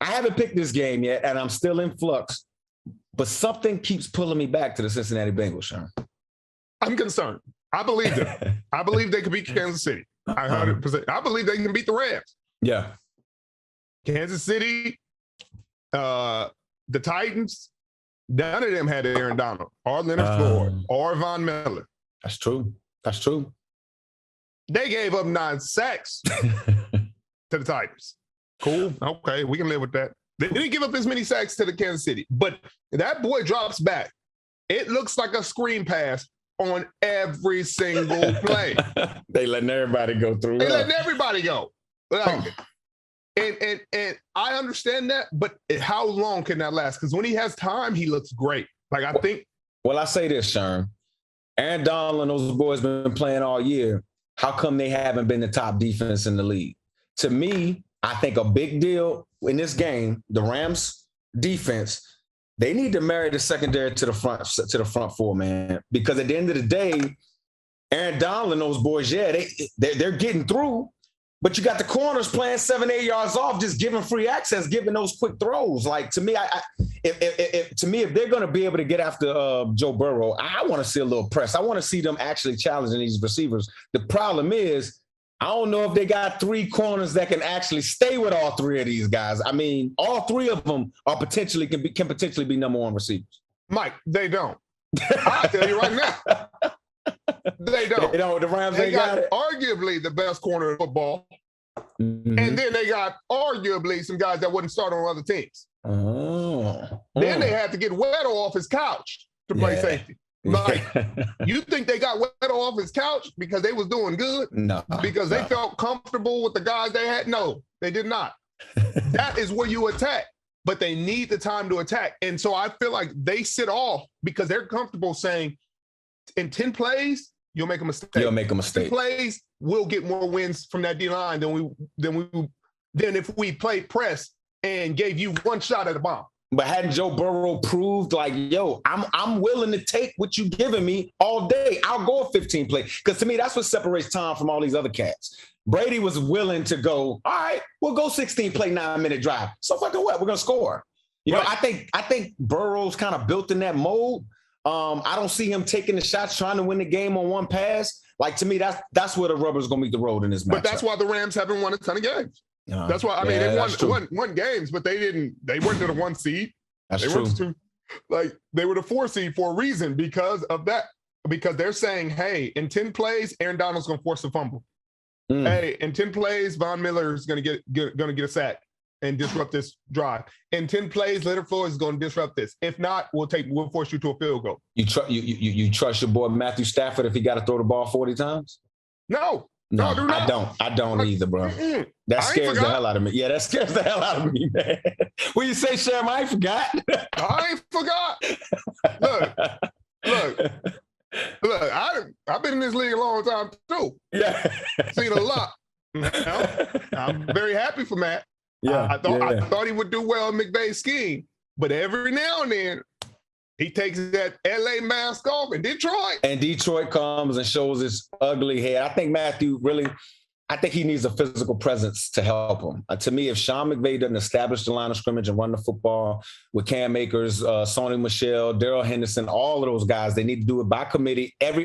I haven't picked this game yet, and I'm still in flux. But something keeps pulling me back to the Cincinnati Bengals, Sherm. I'm concerned. I believe them. I believe they could beat Kansas City. 100%. I believe they can beat the Rams. Yeah. Kansas City, the Titans, none of them had Aaron Donald or Leonard Floyd or Von Miller. That's true. That's true. They gave up 9 sacks to the Titans. Cool. Okay, we can live with that. They didn't give up as many sacks to the Kansas City, but that boy drops back. It looks like a screen pass on every single play. They letting everybody go through. They letting everybody go. Like, and I understand that, but how long can that last? Because when he has time, he looks great. Like, I think. Well, I say this, Sherm. Aaron Donald and those boys been playing all year. How come they haven't been the top defense in the league? To me, I think a big deal in this game, the Rams defense, they need to marry the secondary to the front four, man. Because at the end of the day, Aaron Donald and those boys, yeah, they're getting through. But you got the corners playing 7-8 yards off, just giving free access, giving those quick throws. Like, to me, if they're going to be able to get after Joe Burrow, I want to see a little press. I want to see them actually challenging these receivers. The problem is, I don't know if they got 3 corners that can actually stay with all 3 of these guys. I mean, all 3 of them are can potentially be number 1 receivers. Mike, they don't. I'll tell you right now. They don't. They don't. The Rams they ain't got it. Arguably the best corner in football. Mm-hmm. And then they got arguably some guys that wouldn't start on other teams. Oh. Then they had to get Weddle off his couch to play safety. Like, you think they got Weddle off his couch because they was doing good? No. Because they felt comfortable with the guys they had? No, they did not. That is where you attack. But they need the time to attack. And so I feel like they sit off because they're comfortable saying, in 10 plays, you'll make a mistake. You'll make a mistake. 10 plays, we'll get more wins from that D-line than if we played press and gave you one shot at the bomb. But hadn't Joe Burrow proved like, yo, I'm willing to take what you giving me all day. I'll go a 15 play. Because to me, that's what separates Tom from all these other cats. Brady was willing to go, all right, we'll go 16 play, 9-minute drive. So fucking what? We're going to score. You know, I think Burrow's kind of built in that mold. I don't see him taking the shots, trying to win the game on one pass. Like, to me, that's where the rubber's going to meet the road in this match. But that's why the Rams haven't won a ton of games. That's why, I mean, they won games, but they weren't to the 1 seed. That's they true. They were the 4 seed for a reason because of that. Because they're saying, hey, in 10 plays, Aaron Donald's going to force a fumble. Hey, in 10 plays, Von Miller is going to get a sack and disrupt this drive. In 10 plays, Leonard Floyd is going to disrupt this. If not, we'll force you to a field goal. You trust your boy Matthew Stafford if he got to throw the ball 40 times? No, I don't either, bro. That scares the hell out of me. Yeah, that scares the hell out of me, man. When you say, Sherman, I ain't forgot. I ain't forgot. Look, I've been in this league a long time, too. Yeah. Seen a lot. I'm very happy for Matt. Yeah, I thought he would do well in McVay's scheme, but every now and then he takes that LA mask off in Detroit. And Detroit comes and shows his ugly head. I think Matthew he needs a physical presence to help him. To me, if Sean McVay doesn't establish the line of scrimmage and run the football with Cam Akers, Sony Michel, Darrell Henderson, all of those guys, they need to do it by committee. At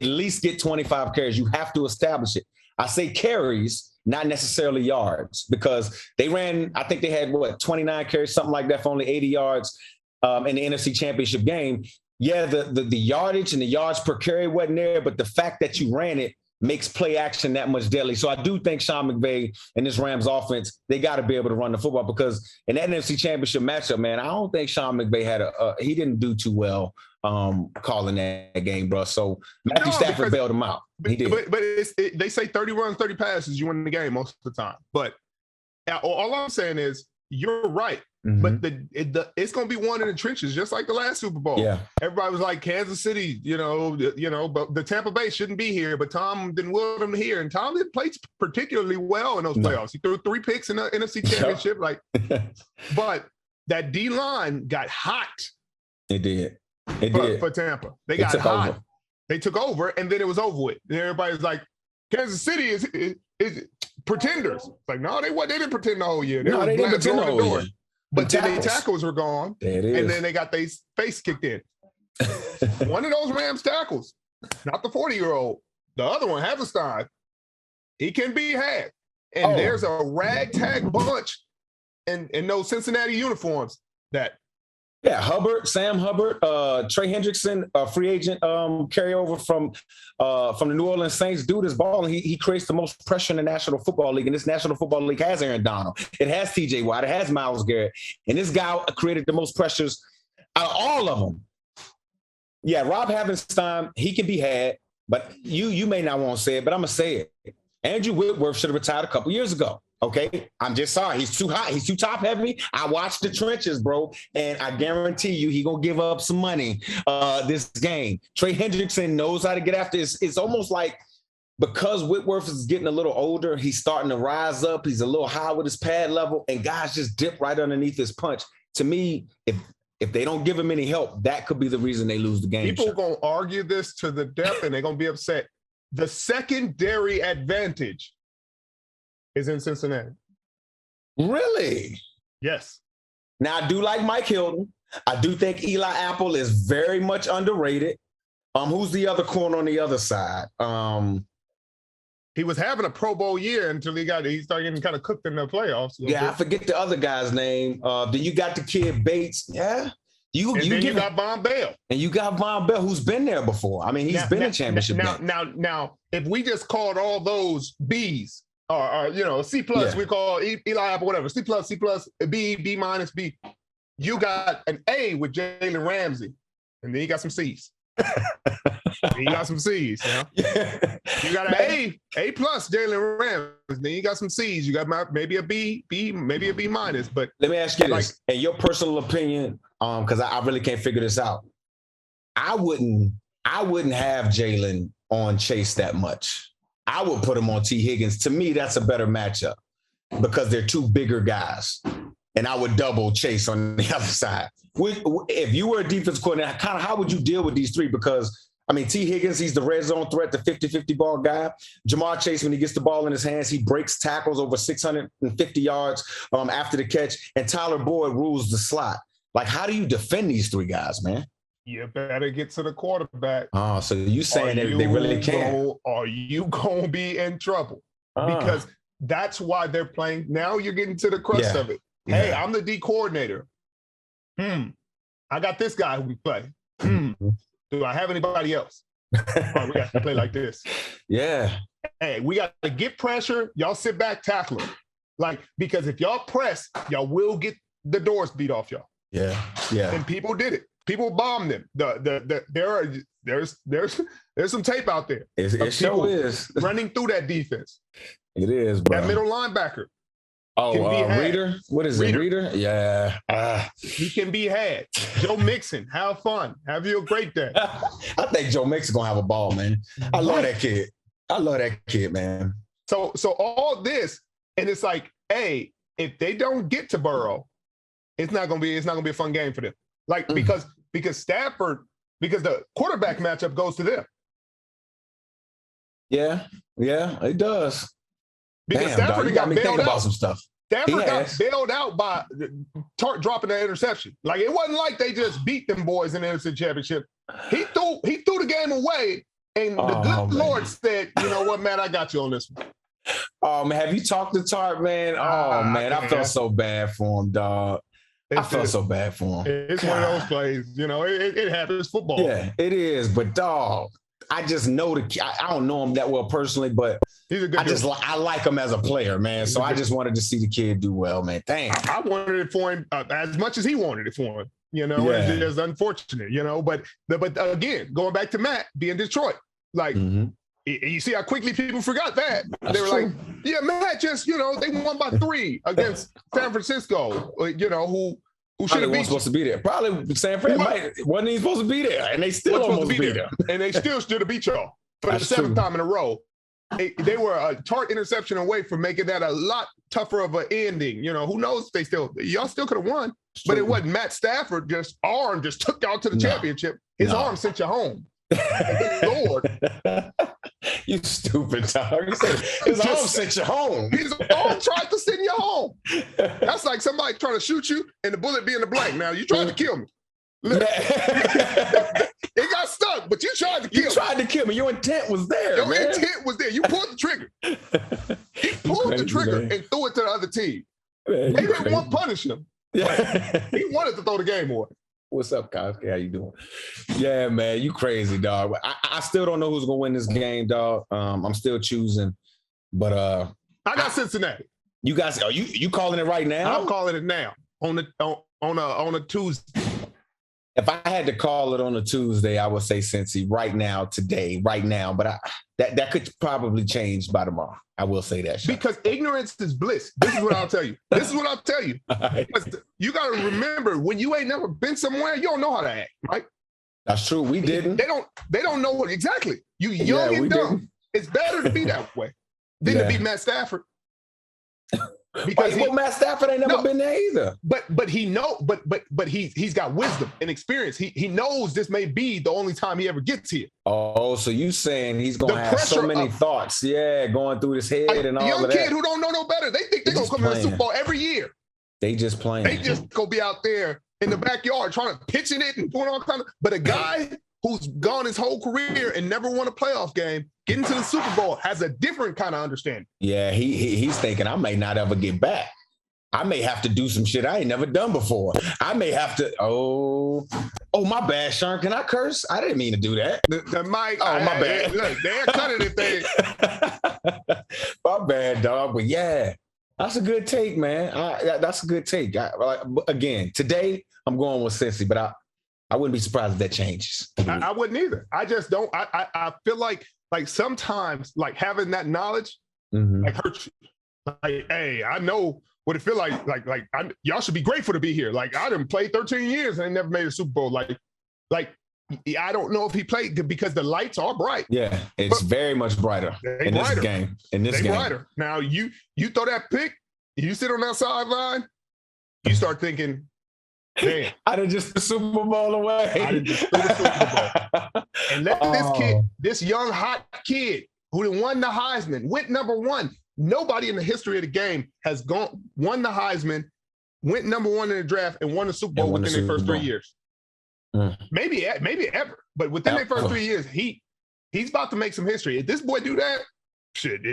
least get 25 carries. You have to establish it. I say carries, not necessarily yards, because they ran, I think they had 29 carries, something like that, for only 80 yards in the NFC Championship game. Yeah, the yardage and the yards per carry wasn't there, but the fact that you ran it makes play action that much deadly. So I do think Sean McVay and this Rams offense, they got to be able to run the football, because in that NFC Championship matchup, man, I don't think Sean McVay he didn't do too well calling that game, bro. So Matthew Stafford bailed him out. He did. But they say 30 runs, 30 passes, you win the game most of the time. But all I'm saying is you're right. Mm-hmm. But it's going to be one in the trenches, just like the last Super Bowl. Yeah. Everybody was like, Kansas City, but the Tampa Bay shouldn't be here. But Tom didn't will them here, and Tom didn't play particularly well in those playoffs. He threw 3 picks in the NFC Championship. But that D line got hot. It did. For Tampa. They got hot. Over. They took over, and then it was over with. And everybody's like, Kansas City is pretenders. It's like, no, they didn't pretend the whole year. They didn't pretend the whole year. But then their tackles were gone, and then they got their face kicked in. One of those Rams tackles, not the 40-year-old, the other one, Haverstein, he can be had. And there's a ragtag bunch in those Cincinnati uniforms that Yeah, Sam Hubbard, Trey Hendrickson, free agent carryover from the New Orleans Saints. Dude is balling. He creates the most pressure in the National Football League, and this National Football League has Aaron Donald. It has T.J. Watt. It has Myles Garrett, and this guy created the most pressures out of all of them. Yeah, Rob Havenstein, he can be had, but you may not want to say it, but I'm gonna say it. Andrew Whitworth should have retired a couple years ago. Okay, I'm just sorry. He's too hot. He's too top heavy. I watched the trenches, bro, and I guarantee you he gonna give up some money this game. Trey Hendrickson knows how to get after. It's almost like because Whitworth is getting a little older, he's starting to rise up. He's a little high with his pad level, and guys just dip right underneath his punch. To me, if they don't give him any help, that could be the reason they lose the game. People are gonna argue this to the death, and they're gonna be upset. The secondary advantage is in Cincinnati. Really? Yes. Now, I do like Mike Hilton. I do think Eli Apple is very much underrated. Who's the other corner on the other side? He was having a Pro Bowl year until he started getting kind of cooked in the playoffs. Yeah, I forget the other guy's name. Then you got the kid Bates. Yeah. You got Von Bell. And you got Von Bell, who's been there before. I mean, he's been in championship. Now, if we just called all those Bs, or C+, we call Eli Apple, whatever, C+, B minus, B. You got an A with Jalen Ramsey, and then you got some Cs. You got some C's, Yeah. You got an A plus Jalen Ramsey, then you got some C's. You got maybe a B, maybe a B minus. But let me ask you this, in your personal opinion, because I really can't figure this out. I wouldn't have Jalen on Chase that much. I would put him on T. Higgins. To me, that's a better matchup because they're two bigger guys. And I would double Chase on the other side. If you were a defense coordinator, kind of how would you deal with these three? Because, I mean, T. Higgins, he's the red zone threat, the 50-50 ball guy. Jamar Chase, when he gets the ball in his hands, he breaks tackles over 650 yards after the catch. And Tyler Boyd rules the slot. Like, how do you defend these three guys, man? You better get to the quarterback. Oh, so you saying that they really can't? Are you going to be in trouble? Because that's why they're playing. Now you're getting to the crux of it. Yeah. Hey, I'm the D coordinator. I got this guy who we play. Do I have anybody else? We got to play like this. Yeah. Hey, we got to get pressure. Y'all sit back, tackle them. Because if y'all press, y'all will get the doors beat off y'all. Yeah. And people did it. People bombed them. There's some tape out there. It sure is running through that defense. It is, bro. That middle linebacker. Reader? What is it? Reader? Yeah. He can be had. Joe Mixon, have fun. Have you a great day. I think Joe Mixon gonna have a ball, man. I love that kid. Man. So all this, and it's like, hey, if they don't get to Burrow, it's not gonna be a fun game for them. Because Stafford, because the quarterback matchup goes to them. Yeah, it does. Because Stafford got bailed out. About some stuff. Stafford got bailed out by Tart dropping that interception. It wasn't like they just beat them boys in the NFC Championship. He threw the game away, and the good Lord said, "You know what, man? I got you on this one." Oh man, have you talked to Tart, man? Oh man, I felt so bad for him, dog. I felt so bad for him. It's one of those plays, it happens. Football. Yeah, it is. But dog, I just know I don't know him that well personally, but he's a good I like him as a player, man. So I just wanted to see the kid do well, man. Dang. I wanted it for him as much as he wanted it for him. It's unfortunate, But again, going back to Matt being Detroit, you see how quickly people forgot that. They were like, yeah, Matt just, they won by 3 against San Francisco, who should have been supposed to be there. Probably San Fran wasn't even supposed to be there, and they still almost be there. And they still should have beat y'all for the 7th time in a row. They were a Tart interception away from making that a lot tougher of an ending. Who knows if y'all still could have won, but it wasn't Matt Stafford just took y'all to the championship. His arm sent you home. Lord. You stupid dog. His arm sent you home. His arm tried to send you home. That's like somebody trying to shoot you and the bullet be in the blank. Now, you tried to kill me. It got stuck, but you tried to kill me. You tried to kill me. Your intent was there. Your intent was there. You pulled the trigger. He pulled the trigger and threw it to the other team. They didn't want to punish him. He wanted to throw the game away. What's up, Koski? How you doing? Yeah, man, you crazy, dog. I still don't know who's gonna win this game, dog. I'm still choosing, but I got Cincinnati. You guys, are you calling it right now? I'm calling it now on a Tuesday. If I had to call it on a Tuesday, I would say Cincy right now, today, right now. But that could probably change by tomorrow. I will say that. Sean. Because ignorance is bliss. This is what I'll tell you. Right. You got to remember, when you ain't never been somewhere, you don't know how to act, right? That's true. We didn't. They don't know what exactly. You young and dumb. Didn't. It's better to be that way than to be Matt Stafford. Because Matt Stafford ain't never been there either. But he's got wisdom and experience. He knows this may be the only time he ever gets here. Oh, so you saying he's gonna have so many thoughts, going through his head and all of that. A young kid who don't know no better. They think they're gonna come to the Super Bowl every year. They just playing. They just go be out there in the backyard trying to pitching it and doing all kinds of. But a guy who's gone his whole career and never won a playoff game, getting to the Super Bowl, has a different kind of understanding. Yeah, he's thinking, I may not ever get back. I may have to do some shit I ain't never done before. I may have to. Oh, my bad, Sean. Can I curse? I didn't mean to do that. The mic. Oh, my bad. Look, they're cutting it there. My bad, dog. But yeah, that's a good take, man. That's a good take. Again, today I'm going with Cincy, but I wouldn't be surprised if that changes. I wouldn't either. I just don't. I feel like sometimes like having that knowledge like hurts you. Like, hey, I know what it feel like. Y'all should be grateful to be here. Like, I done played 13 years and never made a Super Bowl. Like I don't know if he played because the lights are bright. Yeah, it's very much brighter in this game. Brighter. Now you throw that pick, you sit on that sideline, you start thinking, man, I done just the Super Bowl away. I done just threw the Super Bowl. And let this young hot kid who won the Heisman, went number one. Nobody in the history of the game has won the Heisman, went number one in the draft, and won the Super Bowl within their first 3 years. Maybe ever, but within their first 3 years, he's about to make some history. If this boy do that, shit,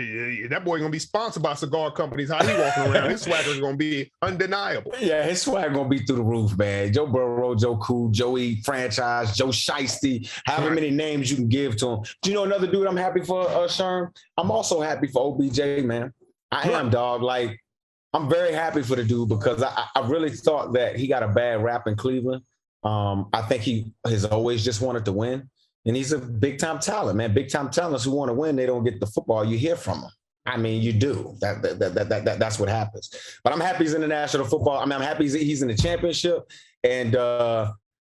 that boy gonna be sponsored by cigar companies. How he walking around? His swagger is gonna be undeniable. Yeah, his swagger gonna be through the roof, man. Joe Burrow, Joe Cool, Joey Franchise, Joe Shiesty, however many names you can give to him. Do you know another dude I'm happy for, Sherm? I'm also happy for OBJ, man. I am, dog. Like, I'm very happy for the dude because I really thought that he got a bad rap in Cleveland. I think he has always just wanted to win. And he's a big-time talent, man. Big-time talents who want to win, they don't get the football you hear from them. I mean, you do. That's what happens. But I'm happy he's in the National Football. I mean, I'm happy he's in the championship. And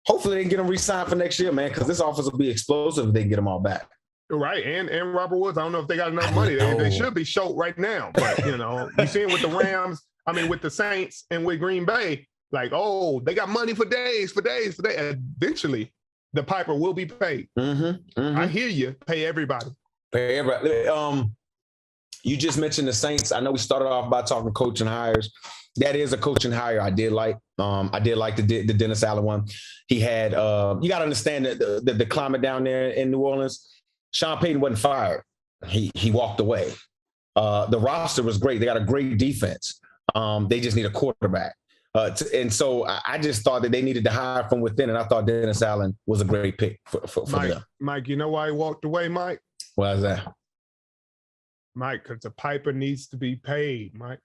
hopefully they can get him re-signed for next year, man, because this offense will be explosive if they can get them all back. Right. And Robert Woods, I don't know if they got enough money. They should be short right now. But, you see it with the Rams, with the Saints and with Green Bay, like, oh, they got money for days. Eventually, the piper will be paid. I hear you. Pay everybody. You just mentioned the Saints. I know we started off by talking coaching hires. That is a coaching hire I did like. I did like the Dennis Allen one. He had, you got to understand the climate down there in New Orleans. Sean Payton wasn't fired. He walked away. The roster was great. They got a great defense. They just need a quarterback. And so I just thought that they needed to hire from within, and I thought Dennis Allen was a great pick for them. Mike, you know why he walked away, Mike? Why is that? Mike, because the piper needs to be paid, Mike.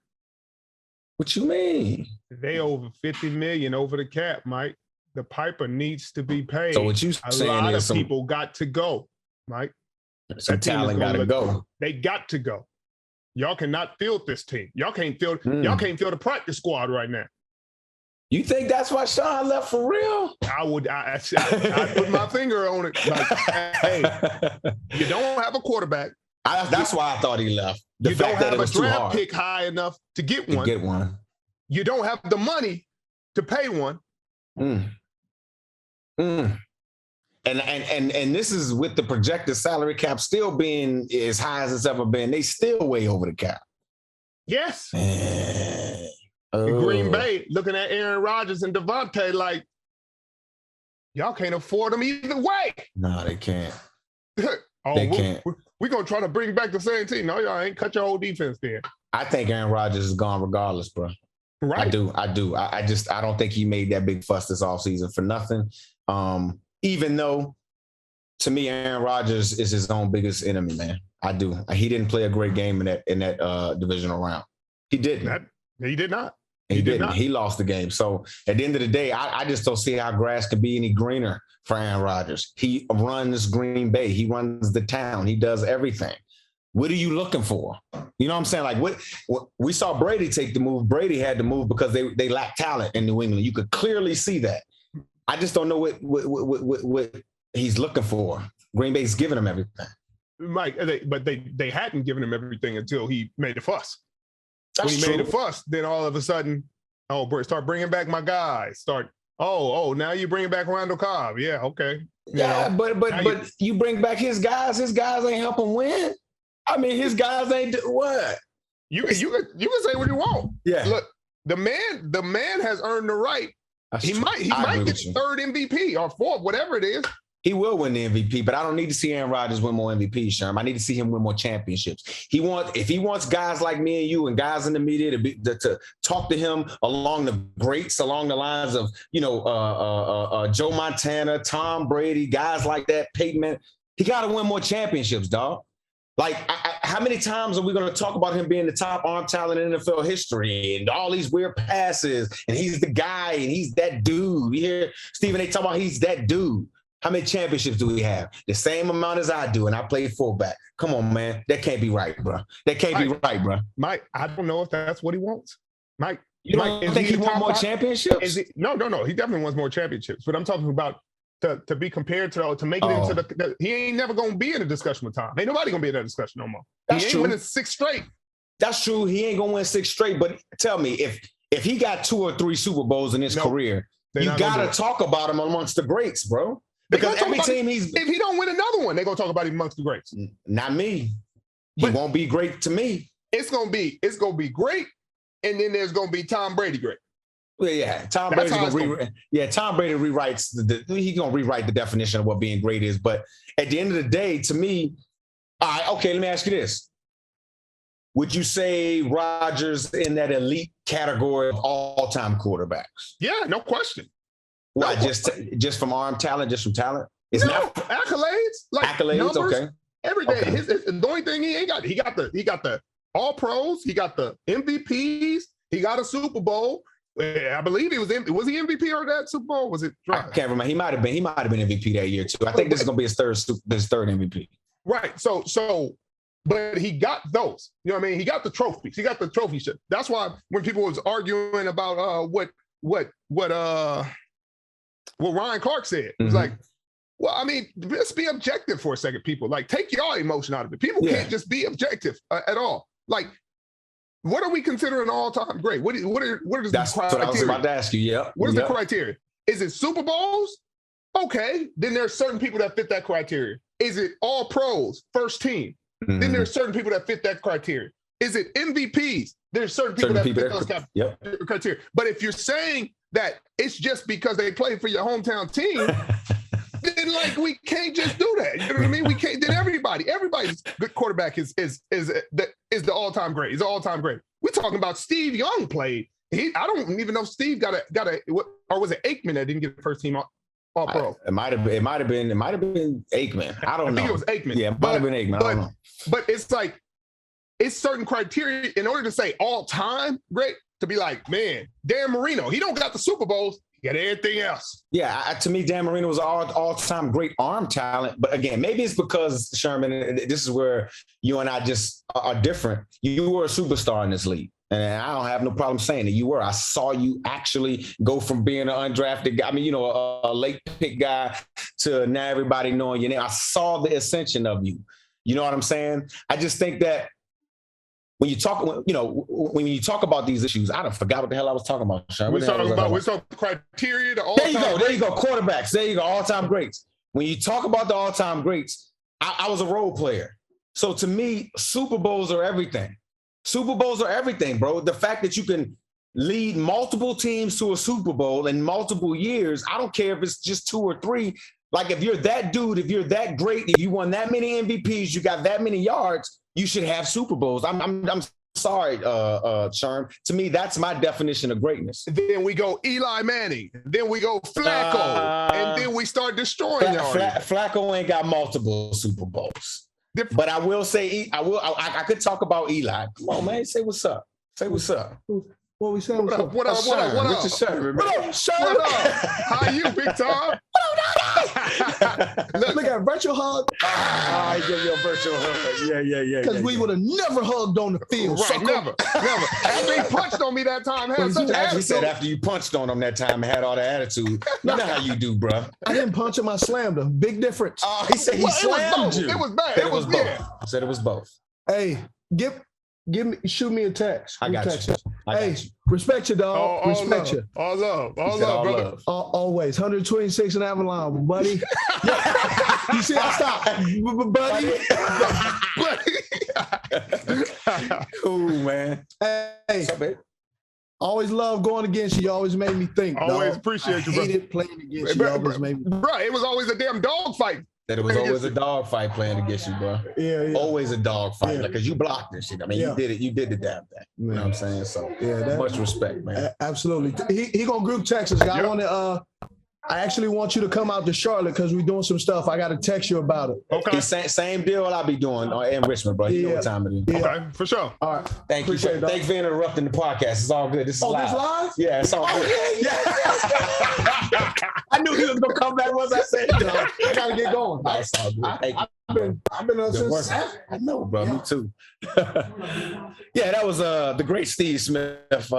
What you mean? They over $50 million over the cap, Mike. The piper needs to be paid. So what you saying a lot of people got to go, Mike. Some talent got to go. They got to go. Y'all cannot field this team. Y'all can't field the practice squad right now. You think that's why Sean left for real? I put my finger on it. Like, hey, you don't have a quarterback. That's why I thought he left. You don't have a draft pick high enough to get one. You don't have the money to pay one. And this is with the projected salary cap still being as high as it's ever been. They still way over the cap. Yes. Green Bay looking at Aaron Rodgers and Devontae like, y'all can't afford them either way. No, they can't. They can't. We're going to try to bring back the same team. No, y'all ain't. Cut your whole defense there. I think Aaron Rodgers is gone regardless, bro. Right. I do. I don't think he made that big fuss this offseason for nothing. Even though, to me, Aaron Rodgers is his own biggest enemy, man. I do. He didn't play a great game in that divisional round. He didn't. He did not. He didn't. He lost the game. So at the end of the day, I just don't see how grass can be any greener for Aaron Rodgers. He runs Green Bay. He runs the town. He does everything. What are you looking for? You know what I'm saying? Like what we saw Brady take the move. Brady had to move because they lack talent in New England. You could clearly see that. I just don't know what he's looking for. Green Bay's giving him everything. Mike, but they hadn't given him everything until he made a fuss. That's when he made a fuss, then all of a sudden, start bringing back my guys. Now you bringing back Randall Cobb. Yeah, okay. But you bring back his guys. His guys ain't help him win. I mean, his guys ain't what? You can say what you want. Yeah. Look, the man has earned the right. He might get third MVP or fourth, whatever it is. He will win the MVP, but I don't need to see Aaron Rodgers win more MVPs, Sherm. I need to see him win more championships. If he wants guys like me and you and guys in the media to talk to him along the greats, along the lines of, Joe Montana, Tom Brady, guys like that, Peyton Manning, he got to win more championships, dog. Like, how many times are we going to talk about him being the top arm talent in NFL history and all these weird passes and he's the guy and he's that dude? You hear Stephen, they talk about he's that dude. How many championships do we have? The same amount as I do, and I played fullback. Come on, man. That can't be right, bro. That can't be right, bro. Mike, I don't know if that's what he wants. Mike, you don't think he wants more championships? No. He definitely wants more championships. But I'm talking about to be compared to make it into the he ain't never going to be in a discussion with Tom. Ain't nobody going to be in that discussion no more. That's he ain't true. winning 6 straight. That's true. He ain't going to win 6 straight. But tell me, if he got 2 or 3 Super Bowls in his career, you got to talk about him amongst the greats, bro. Because every team if he don't win another one, they're gonna talk about him amongst the greats. Not me. He won't be great to me. It's gonna be great, and then there's gonna be Tom Brady great. Well, yeah, Tom Brady rewrites he's gonna rewrite the definition of what being great is. But at the end of the day, to me, all right, okay, let me ask you this. Would you say Rodgers in that elite category of all-time quarterbacks? Yeah, no question. Why? Just from arm talent, just from talent? Accolades, accolades, numbers, okay. Every day. Okay. The only thing he got the All Pros, he got the MVPs, he got a Super Bowl. I believe he was he MVP or that Super Bowl? Was it? I can't remember. He might have been MVP that year too. I think this is gonna be his third MVP. Right. So, but he got those. You know what I mean? He got the trophies. He got the trophy shit. That's why when people was arguing about what Ryan Clark said. It was like, well, I mean, let's be objective for a second, people. Like, take your emotion out of it. People can't just be objective at all. Like, what are we considering all-time great? What is That's the criteria? what I was about to ask you. Yeah. What is the criteria? Is it Super Bowls? Okay, then there's certain people that fit that criteria. Is it all pros, first team? Then there's certain people that fit that criteria. Is it MVPs? There's certain people that fit those criteria. But if you're saying that it's just because they play for your hometown team, then like we can't just do that. You know what I mean? We can't. Then everybody's good quarterback is the all-time great. He's all-time great. We're talking about Steve Young played. I don't even know if Steve got a or was it Aikman that didn't get the first team all pro? It might have been Aikman. I don't know. I think it was Aikman. Yeah, it might have been Aikman. I don't know. But it's like it's certain criteria in order to say all-time great. To be like, man, Dan Marino, he don't got the Super Bowls, he got everything else. Yeah, to me, Dan Marino was all-time great arm talent. But again, maybe it's because, Sherman, this is where you and I just are different. You were a superstar in this league. And I don't have no problem saying it. You were. I saw you actually go from being an undrafted guy, a late pick guy to now everybody knowing your name. I saw the ascension of you. You know what I'm saying? I just think that when you talk about these issues, I don't forgot what the hell I was talking about, Sean. We're talking criteria to all-time. There you go. Quarterbacks. There you go. All-time greats. When you talk about the all-time greats, I was a role player. So to me, Super Bowls are everything. Super Bowls are everything, bro. The fact that you can lead multiple teams to a Super Bowl in multiple years, I don't care if it's just 2 or 3. Like if you're that dude, if you're that great, if you won that many MVPs, you got that many yards, you should have Super Bowls. I'm sorry, Sherm. To me, that's my definition of greatness. Then we go Eli Manning. Then we go Flacco. And then we start destroying y'all. Flacco ain't got multiple Super Bowls. But I will say, I could talk about Eli. Come on, man. Say what's up. Say what's up. What we saying? What up? What up? Richard Sherman. What up, How you, Big Tom? Look at virtual hug. I give you a virtual hug. Yeah. Because we would have never hugged on the field. Right, never. After he punched on me that time, had such He said after you punched on him that time and had all the attitude. You know how you do, bro. I didn't punch him, I slammed him. Big difference. He said he slammed you. It was bad. It was both. Said it was both. Hey, shoot me a text. I got you. Hey, respect you, dog. Respect you. All love, brother. Always. 126 in Avalon, buddy. You see, I stopped. Buddy. Cool, man. Hey. What's up, babe? Always love going against you. You always made me think. Always dog. appreciate you, I brother. hated playing against you. Always made me think. Bro, it was always a damn dog fight. That it was always a dog fight playing against you, bro. Yeah. Always a dog fight, because you blocked this shit. I mean, you did the damn thing. You know what I'm saying? So much respect, man. Absolutely. He gonna group text us. I actually want you to come out to Charlotte because we're doing some stuff. I got to text you about it. Okay. Same deal I'll be doing in Richmond, bro. You know what time it is. Yeah. Okay, for sure. All right. Thanks for interrupting the podcast. It's all good. This is live. This live? Yeah, it's all good. Yeah. I knew he was gonna come back once I said it. I gotta get going. It's all good. I've been on since. I know, bro. Me too. Yeah, that was the great Steve Smith.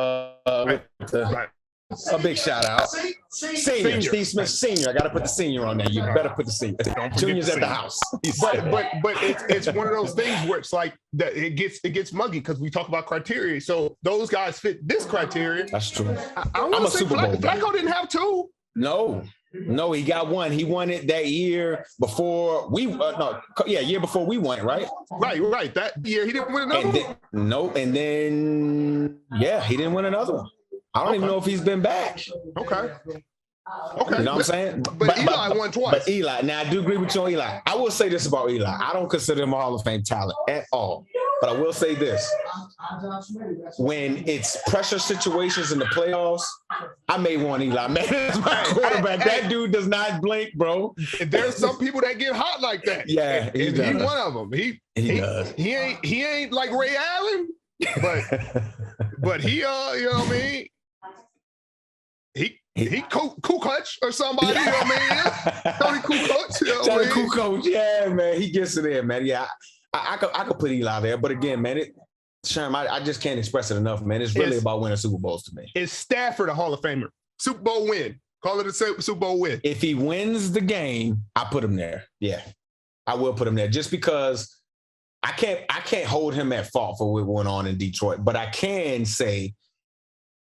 A big shout out. Senior. Steve Smith Senior. I got to put the senior on there. You better put the senior. Junior's at the house. But it's one of those things where it's like that it gets muggy because we talk about criteria. So those guys fit this criteria. That's true. I'm a Super Bowl. Flacco didn't have two. No, he got one. He won it that year before we year before we won it, right? Right. That year he didn't win another one. And then he didn't win another one. I don't even know if he's been back. Okay. You know what I'm saying? But Eli won twice. But Eli, now I do agree with you on Eli. I will say this about Eli. I don't consider him a Hall of Fame talent at all. But I will say this. When it's pressure situations in the playoffs, I may want Eli. Man, that's my quarterback. That dude does not blink, bro. There's some people that get hot like that. Yeah, he's one of them. He does. He ain't like Ray Allen, but he you know what I mean? He Kukoc or somebody, you know what I mean? Tony Kukoc, you know what I mean? Kukoc, yeah, man. He gets it in, man. Yeah, I could put Eli there, but again, man, Sherm, I just can't express it enough, man. It's really about winning Super Bowls to me. Is Stafford a Hall of Famer? Super Bowl win. Call it a Super Bowl win. If he wins the game, I put him there. Yeah, I will put him there just because I can't hold him at fault for what went on in Detroit, but I can say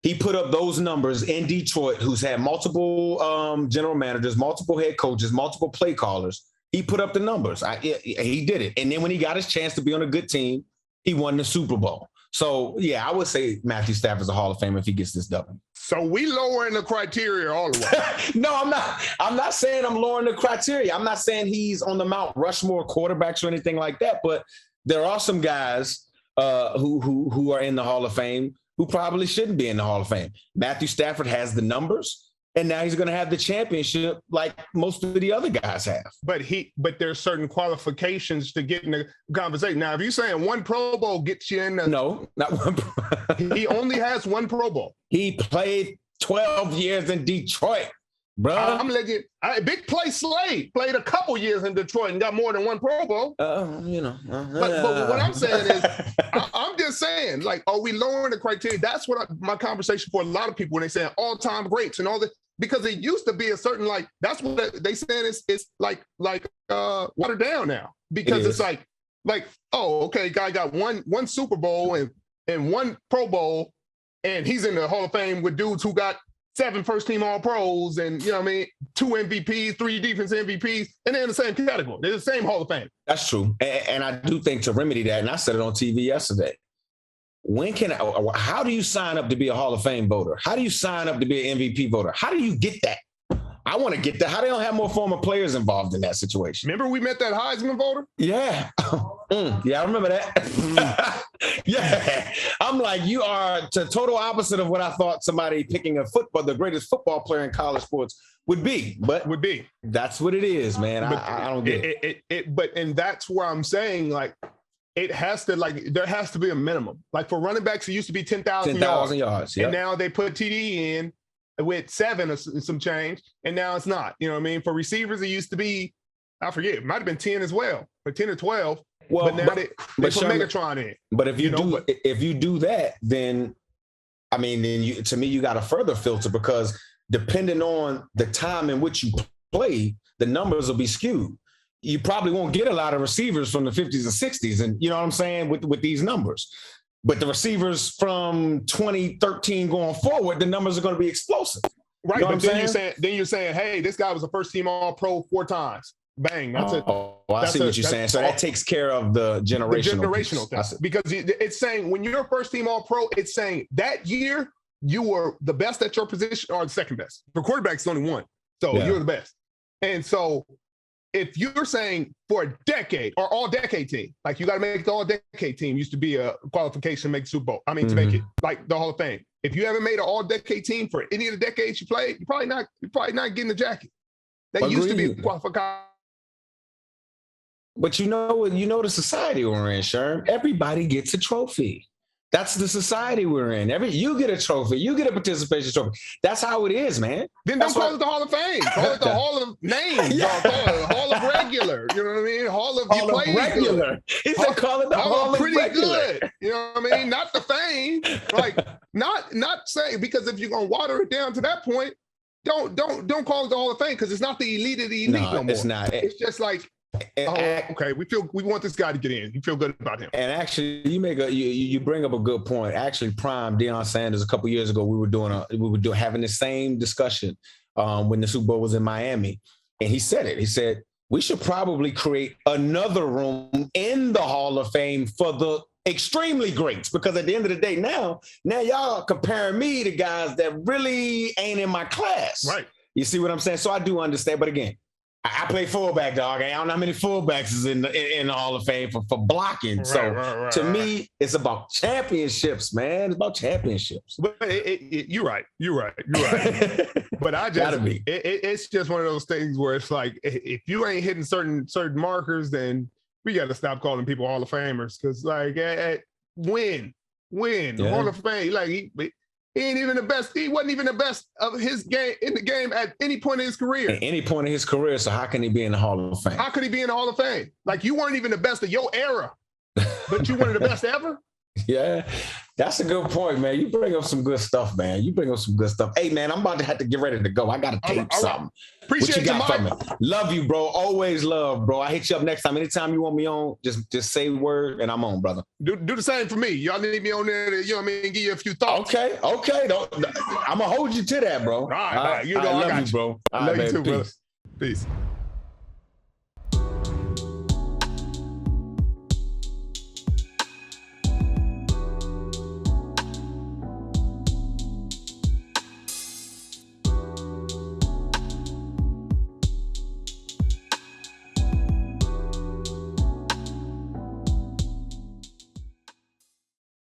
he put up those numbers in Detroit, who's had multiple general managers, multiple head coaches, multiple play callers. He put up the numbers. He did it. And then when he got his chance to be on a good team, he won the Super Bowl. So, yeah, I would say Matthew Stafford's a Hall of Fame if he gets this done. So we lowering the criteria all the way. No, I'm not. I'm not saying I'm lowering the criteria. I'm not saying he's on the Mount Rushmore quarterbacks or anything like that. But there are some guys who are in the Hall of Fame who probably shouldn't be in the Hall of Fame. Matthew Stafford has the numbers, and now he's going to have the championship like most of the other guys have. But there's certain qualifications to get in the conversation. Now, if you're saying one Pro Bowl gets you in, no, not one. He only has one Pro Bowl. He played 12 years in Detroit, bro. I'm letting you. Big Play Slade played a couple years in Detroit and got more than one Pro Bowl. But what I'm saying is, I'm just saying, like, are we lowering the criteria? That's what my conversation for a lot of people when they say all-time greats and all that, because it used to be a certain, like, that's what they saying it's like watered down now, because it's like, oh, okay, guy got one Super Bowl and one Pro Bowl, and he's in the Hall of Fame with dudes who got 7 first-team All-Pros and, you know what I mean, 2 MVPs, 3 defense MVPs, and they're in the same category. They're the same Hall of Fame. That's true. And I do think to remedy that, and I said it on TV yesterday, how do you sign up to be a Hall of Fame voter? How do you sign up to be an MVP voter? How do you get that? I want to get that. How they don't have more former players involved in that situation? Remember we met that Heisman voter? Yeah. Yeah, I remember that. Yeah. I'm like, you are the total opposite of what I thought somebody picking the greatest football player in college sports would be. But that's what it is, man. I don't get it. And that's where I'm saying, like, it has to, like, there has to be a minimum. Like for running backs, it used to be 10,000 yards. Yep. And now they put TD in with 7 or some change, and now it's not. You know what I mean? For receivers, it used to be, I forget, it might have been 10 as well, or 10 or 12. Well, but now they put Sherman, Megatron in. But if you do that, then I mean, to me, you got to further filter, because depending on the time in which you play, the numbers will be skewed. You probably won't get a lot of receivers from the 50s and 60s, and you know what I'm saying, with these numbers. But the receivers from 2013 going forward, the numbers are going to be explosive. Right, you know but then you're saying, hey, this guy was a first-team All-Pro 4 times. Bang, that's it. I see what you're saying. So that takes care of the generational thing. Because it's saying when you're a first-team All-Pro, it's saying that year you were the best at your position or the second best. For quarterbacks, it's only one. So you're the best. And so if you're saying for a decade or all-decade team, like you got to make the all-decade team, used to be a qualification to make the Super Bowl. I mean, to make it like the Hall of Fame. If you haven't made an all-decade team for any of the decades you played, you're probably not getting the jacket. That used to be a qualification. But you know the society we're in, Sherm. Everybody gets a trophy. That's the society we're in. You get a trophy. You get a participation trophy. That's how it is, man. Then don't call it the Hall of Fame. Call it the Hall of Names. Call it the Hall of Regular. You know what I mean? Hall of Regular. He said call it the Hall of pretty Regular. Good. You know what I mean? Not the fame. Like not saying, because if you're gonna water it down to that point, don't call it the Hall of Fame, because it's not the elite of the elite no more. It's not. It's just like, okay, we want this guy to get in. You feel good about him. And actually, you bring up a good point. Actually, prime Deion Sanders a couple years ago, we were having the same discussion when the Super Bowl was in Miami, and he said it. He said we should probably create another room in the Hall of Fame for the extremely greats, because at the end of the day, now y'all comparing me to guys that really ain't in my class. Right. You see what I'm saying? So I do understand, but again, I play fullback, dog. I don't know how many fullbacks is in the Hall of Fame for blocking. Right, to me, it's about championships, man. It's about championships. But you're right. But it's just one of those things where it's like, if you ain't hitting certain markers, then we got to stop calling people Hall of Famers, because like win Hall of Fame. Like he ain't even the best. He wasn't even the best of his game in the game at any point in his career. At any point in his career, so how can he be in the Hall of Fame? How could he be in the Hall of Fame? Like, you weren't even the best of your era, but you one of the best ever? Yeah, that's a good point, man. You bring up some good stuff, man. Hey, man, I'm about to have to get ready to go. I got to tape something. Appreciate what you got for me? Love you, bro. Always love, bro. I hit you up next time. Anytime you want me on, just say the word and I'm on, brother. Do the same for me. Y'all need me on there to, you know what I mean, give you a few thoughts. Okay. I'm going to hold you to that, bro. All right. I love you, bro. Love you too, brother. Peace.